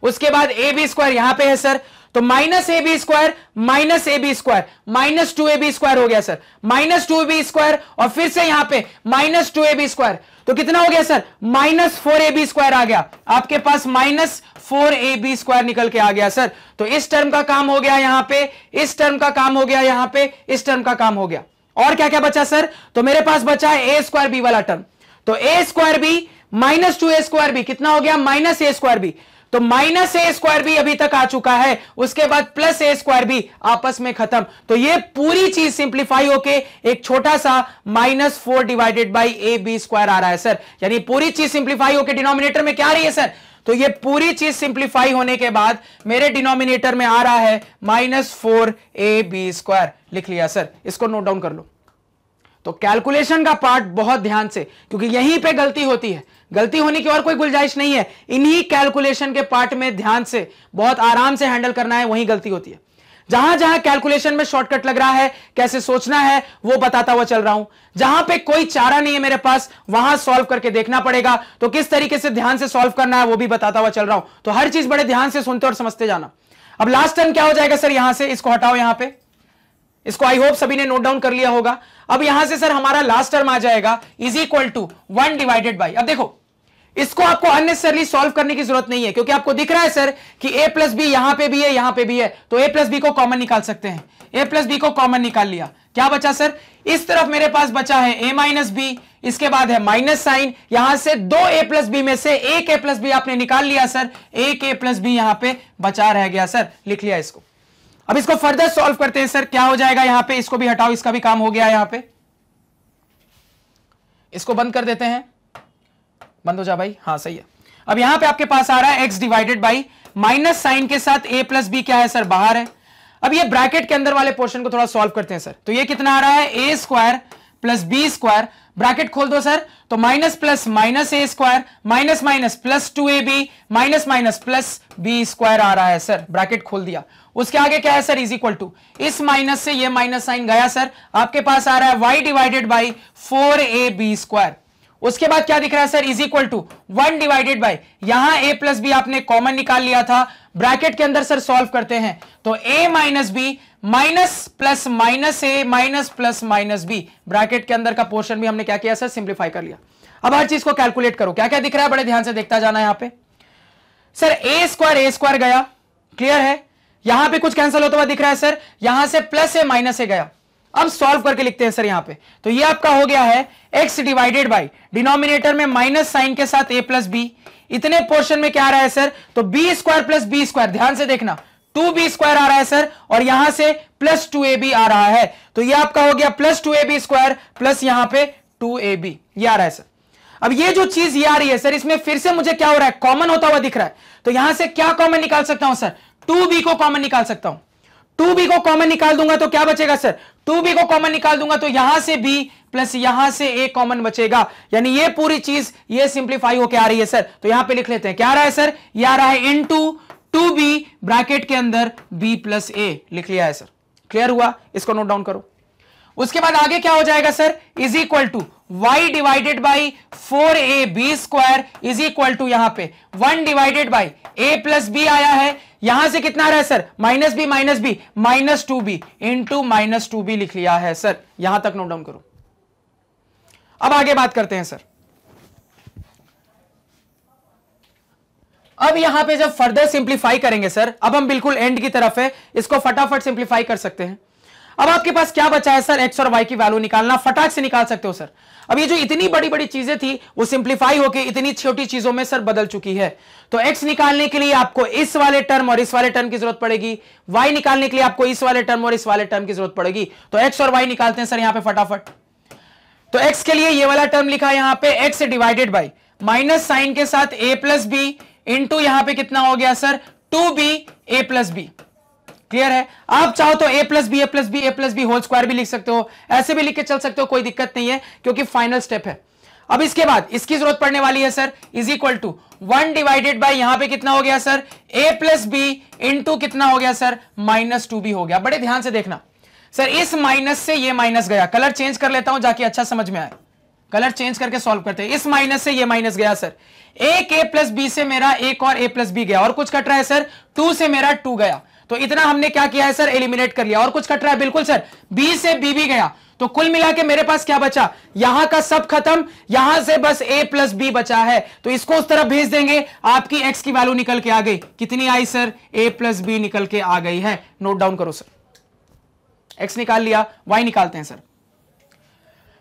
उसके बाद ए बी स्क्वायर यहां पे है सर। तो minus A B square minus A B square minus 2ab square हो गया सर, माइनस 2ab स्क्वायर, और फिर से यहां पे माइनस 2ab स्क्वायर, तो कितना हो गया सर, माइनस 4ab स्क्वायर आ गया आपके पास, माइनस 4ab स्क्वायर निकल के आ गया सर। तो इस टर्म का काम हो गया यहां पे, इस टर्म का काम हो गया यहां पे, इस टर्म का काम हो गया। और क्या क्या बचा सर, तो मेरे पास बचा है ए स्क्वायर बी वाला टर्म। तो ए square B minus 2a square b कितना हो गया, माइनस ए स्क्वायर बी। तो माइनस ए स्क्वायर बी अभी तक आ चुका है। उसके बाद प्लस ए स्क्वायर बी आपस में खत्म। तो ये पूरी चीज सिंप्लीफाई होके एक छोटा सा minus 4 divided by A B square आ रहा है सर। यानी पूरी चीज सिंप्लीफाई होके डिनोमिनेटर में क्या आ रही है सर, तो ये पूरी चीज सिंप्लीफाई होने के बाद मेरे डिनोमिनेटर में आ रहा है माइनस 4ab स्क्वायर। लिख लिया सर, इसको नोट डाउन कर लो। तो कैलकुलेशन का पार्ट बहुत ध्यान से, क्योंकि यहीं पे गलती होती है, गलती होने की और कोई गुंजाइश नहीं है। इन्हीं कैलकुलेशन के पार्ट में ध्यान से बहुत आराम से हैंडल करना है, वहीं गलती होती है। जहां जहां कैलकुलेशन में शॉर्टकट लग रहा है, कैसे सोचना है वो बताता हुआ चल रहा हूं। जहां पे कोई चारा नहीं है मेरे पास, वहां सॉल्व करके देखना पड़ेगा। तो किस तरीके से ध्यान से सॉल्व करना है वो भी बताता हुआ चल रहा हूं। तो हर चीज बड़े ध्यान से सुनते और समझते जाना। अब लास्ट टर्म क्या हो जाएगा सर, यहां से इसको हटाओ, यहां पे इसको आई होप सभी ने नोट डाउन कर लिया होगा। अब यहां से सर हमारा लास्ट टर्म आ जाएगा is equal to 1 divided by, अब देखो इसको आपको अननेसेसरली सॉल्व करने की जरूरत नहीं है, क्योंकि आपको दिख रहा है सर कि a प्लस बी यहां पे भी है, यहां पे भी है, तो a प्लस बी को कॉमन निकाल सकते हैं। a प्लस बी को कॉमन निकाल लिया, क्या बचा सर, इस तरफ मेरे पास बचा है a माइनस बी, इसके बाद है माइनस साइन, यहां से 2a प्लस बी में से एक a प्लस बी आपने निकाल लिया सर, एक a प्लस बी यहां पे बचा रह गया सर। लिख लिया इसको। अब इसको फर्दर सॉल्व करते हैं सर, क्या हो जाएगा यहां पे, इसको भी हटाओ, इसका भी काम हो गया यहां पे। इसको बंद कर देते हैं, बंद हो जा भाई, हाँ सही है। अब यहां पे आपके पास आ रहा है x divided by minus sign के साथ a प्लस बी क्या है सर, बाहर है। अब ये ब्रैकेट के अंदर वाले पोर्शन को थोड़ा सॉल्व करते हैं सर। तो ये कितना आ रहा है, a square plus B square, bracket खोल दो सर, तो माइनस प्लस माइनस ए square minus minus plus 2ab minus minus plus B square आ रहा है सर, ब्रैकेट खोल दिया। उसके आगे क्या है सर, इज इक्वल टू, इस माइनस से ये माइनस साइन गया सर, आपके पास आ रहा है y divided by 4ab square. उसके बाद क्या दिख रहा है sir, is equal to 1 divided by, यहां a प्लस बी आपने कॉमन निकाल लिया था, ब्रैकेट के अंदर सर सॉल्व करते हैं, तो a minus B minus plus minus A minus plus minus B, bracket के अंदर का पोर्शन भी हमने क्या किया सर, सिंप्लीफाई कर लिया। अब हर चीज को कैलकुलेट करो, क्या क्या दिख रहा है, बड़े ध्यान से देखता जाना। यहां पे सर a स्क्वायर गया, क्लियर है। यहां पे कुछ कैंसिल होता हुआ दिख रहा है सर, यहां से प्लस ए माइनस ए गया। अब सॉल्व करके लिखते हैं सर यहां पे, तो ये आपका हो गया है x डिवाइडेड बाई, डिनोमिनेटर में माइनस साइन के साथ a प्लस बी, इतने पोर्शन में क्या आ रहा है सर, तो B square plus B square, ध्यान से देखना 2b स्क्वायर आ रहा है सर, और यहां से प्लस 2ab आ रहा है, तो ये आपका हो गया प्लस 2ab स्क्वायर प्लस यहां पे 2ab, ये आ रहा है सर। अब ये जो चीज ये आ रही है सर, इसमें फिर से मुझे क्या हो रहा है, कॉमन होता हुआ दिख रहा है, तो यहां से क्या कॉमन निकाल सकता हूं सर, 2b को कॉमन निकाल सकता हूं। 2b को कॉमन निकाल दूंगा तो क्या बचेगा सर, 2b को कॉमन निकाल दूंगा तो यहां से b प्लस यहां से a कॉमन बचेगा, यानी ये पूरी चीज ये सिंप्लीफाई होके आ रही है सर। तो यहां पे लिख लेते हैं, क्या आ रहा है सर, ये आ रहा है इनटू 2b ब्रैकेट के अंदर b प्लस a, लिख लिया है सर। क्लियर हुआ, इसको नोट डाउन करो। उसके बाद आगे क्या हो जाएगा sir, is equal to y divided by 4ab square is equal to यहां पे 1 divided by a plus B आया है, यहां से कितना आ रहा है sir, minus B minus 2b into minus 2b लिख लिया है सर। यहां तक नोट डाउन करो। अब आगे बात करते हैं सर। अब यहां पे जब फर्दर सिंप्लीफाई करेंगे सर, अब हम बिल्कुल एंड की तरफ है, इसको फटाफट सिंप्लीफाई कर सकते हैं। अब आपके पास क्या बचा है सर, एक्स और वाई की वैल्यू निकालना, फटाक से निकाल सकते हो सर। अब ये जो इतनी बड़ी बड़ी चीजें थी वो सिंप्लीफाई होकर इतनी छोटी चीजों में सर बदल चुकी है। तो एक्स निकालने के लिए आपको इस वाले टर्म और इस वाले टर्म की जरूरत पड़ेगी, वाई निकालने के लिए आपको इस वाले टर्म और इस वाले टर्म की जरूरत पड़ेगी। तो एक्स और वाई निकालते हैं सर यहां पे फटाफट। तो एक्स के लिए ये वाला टर्म लिखा यहां पे X divided by minus sign के साथ ए प्लस बी इंटू यहां पे कितना हो गया sir 2b a plus B. Clear है? आप चाहो तो a plus B A plus B A plus B whole square भी लिख सकते हो, ऐसे भी लिख के चल सकते हो, कोई दिक्कत नहीं है क्योंकि फाइनल स्टेप है। अब इसके बाद इसकी जरूरत पड़ने वाली है sir is equal to 1 divided by यहां पे कितना हो गया sir a plus B into कितना हो गया सर -2b हो गया। बड़े ध्यान से देखना सर, इस माइनस से ये माइनस गया, कलर चेंज कर लेता हूं जाके अच्छा समझ में आए, कलर चेंज करके सॉल्व करते हैं। इस माइनस से ये माइनस गया सर, एक a प्लस बी से मेरा एक और a प्लस बी गया, और कुछ कट रहा है सर 2 से मेरा 2 गया, तो इतना हमने क्या किया है सर एलिमिनेट कर लिया। और कुछ कट रहा है बिल्कुल सर, b से b भी गया, तो कुल मिला के मेरे पास क्या बचा, यहां का सब खत्म, यहां से बस a प्लस बी बचा है, तो इसको उस तरफ भेज देंगे, आपकी x की वैल्यू निकल के आ गई, कितनी आई सर a प्लस बी निकल के आ गई है। नोट डाउन करो सर, x निकाल लिया, y निकालते हैं सर।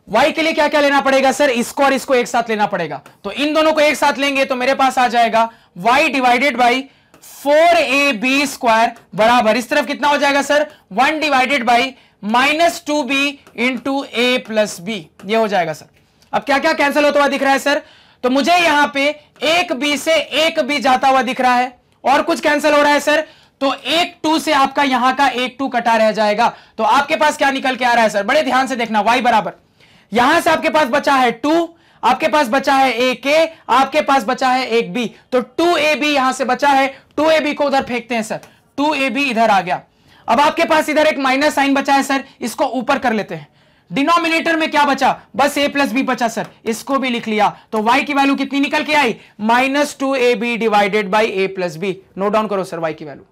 y के लिए क्या क्या लेना पड़ेगा सर, इसको और इसको एक साथ लेना पड़ेगा, तो इन दोनों को एक साथ लेंगे तो मेरे पास आ जाएगा y divided by 4ab square बराबर इस तरफ कितना हो जाएगा sir 1 divided by -2b into a plus B, ये हो जाएगा सर। अब क्या क्या कैंसिल होता हुआ दिख रहा है सर, तो मुझे यहां पे एक b से एक b जाता हुआ दिख रहा है, और कुछ कैंसिल हो रहा है सर, तो एक 2 से आपका यहां का एक 2 कटा रह जाएगा। तो आपके पास क्या निकल के आ रहा है सर, बड़े ध्यान से देखना, y बराबर यहां से आपके पास बचा है 2, आपके पास बचा है एक a, आपके पास बचा है एक b, तो 2ab यहां से बचा है, 2ab को उधर फेंकते हैं सर, 2ab इधर आ गया। अब आपके पास इधर एक माइनस साइन बचा है सर, इसको ऊपर कर लेते हैं, डिनोमिनेटर में क्या बचा, बस a प्लस बी बचा सर, इसको भी लिख लिया, तो y की वैल्यू कितनी निकल के आई -2ab divided by a plus B. Note down करो सर y की वैल्यू।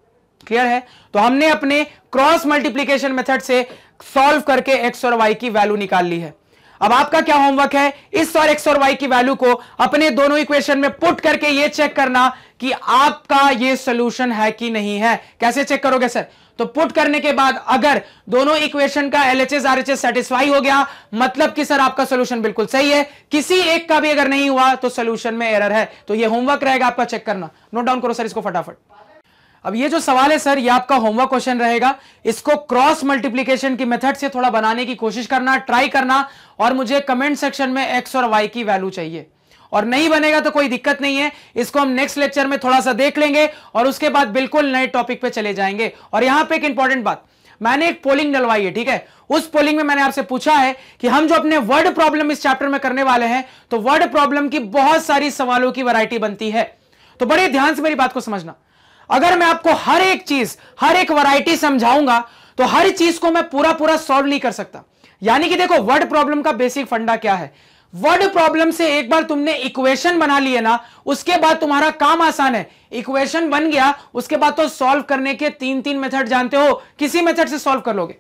क्लियर है? तो हमने अपने क्रॉस मल्टीप्लीकेशन मेथड से सॉल्व करके x और y की वैल्यू निकाल ली है। अब आपका क्या होमवर्क है, इस और x और y की वैल्यू को अपने दोनों इक्वेशन में पुट करके ये चेक करना कि आपका ये सॉल्यूशन है कि नहीं है। कैसे चेक करोगे सर, तो पुट करने के बाद अगर दोनों इक्वेशन का LHS RHS सेटिस्फाई हो गया, मतलब कि सर आपका सॉल्यूशन बिल्कुल सही है, किसी एक का भी अगर नहीं हुआ तो सॉल्यूशन में एरर है। तो ये होमवर्क रहेगा आपका, चेक करना। नोट डाउन करो सर इसको फटाफट। अब ये जो सवाल है सर, ये आपका होमवर्क क्वेश्चन रहेगा, इसको क्रॉस मल्टीप्लिकेशन की मेथड से थोड़ा बनाने की कोशिश करना, ट्राई करना, और मुझे कमेंट सेक्शन में x और y की वैल्यू चाहिए। और नहीं बनेगा तो कोई दिक्कत नहीं है, इसको हम नेक्स्ट लेक्चर में थोड़ा सा देख लेंगे और उसके बाद बिल्कुल नए टॉपिक पे चले जाएंगे। और यहां पे एक इंपॉर्टेंट बात, मैंने एक पोलिंग डलवाई है, ठीक है, उस पोलिंग में मैंने आपसे पूछा है कि हम जो अपने वर्ड प्रॉब्लम इस चैप्टर में करने वाले हैं, तो वर्ड प्रॉब्लम की बहुत सारी सवालों की वैरायटी बनती है। तो बड़े ध्यान से मेरी बात को समझना, अगर मैं आपको हर एक चीज, हर एक वैरायटी समझाऊंगा तो हर चीज को मैं पूरा सॉल्व नहीं कर सकता। यानी कि देखो, वर्ड प्रॉब्लम का बेसिक फंडा क्या है, वर्ड प्रॉब्लम से एक बार तुमने इक्वेशन बना लिए ना, उसके बाद तुम्हारा काम आसान है। इक्वेशन बन गया, उसके बाद तो सॉल्व करने के 3 मेथड जानते हो, किसी मेथड से सॉल्व कर लोगे।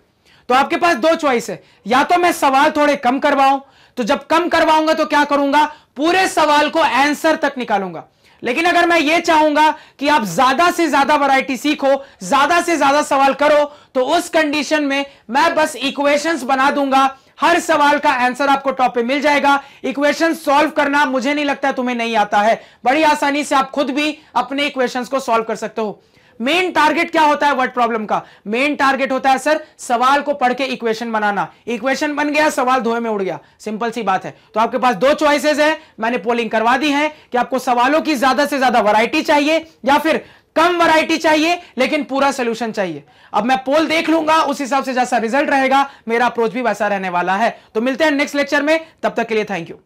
तो आपके पास 2 चॉइस है, या तो मैं सवाल थोड़े कम करवाऊं, तो जब कम करवाऊंगा तो क्या करूंगा, पूरे सवाल को आंसर तक निकालूंगा। लेकिन अगर मैं ये चाहूंगा कि आप ज्यादा से ज्यादा वैरायटी सीखो, ज्यादा से ज्यादा सवाल करो, तो उस कंडीशन में मैं बस इक्वेशंस बना दूंगा, हर सवाल का आंसर आपको टॉप पे मिल जाएगा। इक्वेशन सॉल्व करना मुझे नहीं लगता तुम्हें नहीं आता है, बड़ी आसानी से आप खुद भी अपने इक्वेशंस को सॉल्व कर सकते हो। मेन टारगेट क्या होता है वर्ड प्रॉब्लम का, मेन टारगेट होता है सर सवाल को पढ़ के इक्वेशन बनाना। इक्वेशन बन गया, सवाल धोए में उड़ गया, सिंपल सी बात है। तो आपके पास 2 चॉइसेस है, मैंने पोलिंग करवा दी है कि आपको सवालों की ज्यादा से ज्यादा वैरायटी चाहिए या फिर कम वैरायटी चाहिए लेकिन पूरा सोल्यूशन चाहिए। अब मैं पोल देख लूंगा, उस हिसाब से जैसा रिजल्ट रहेगा मेरा अप्रोच भी वैसा रहने वाला है। तो मिलते हैं नेक्स्ट लेक्चर में, तब तक के लिए थैंक यू।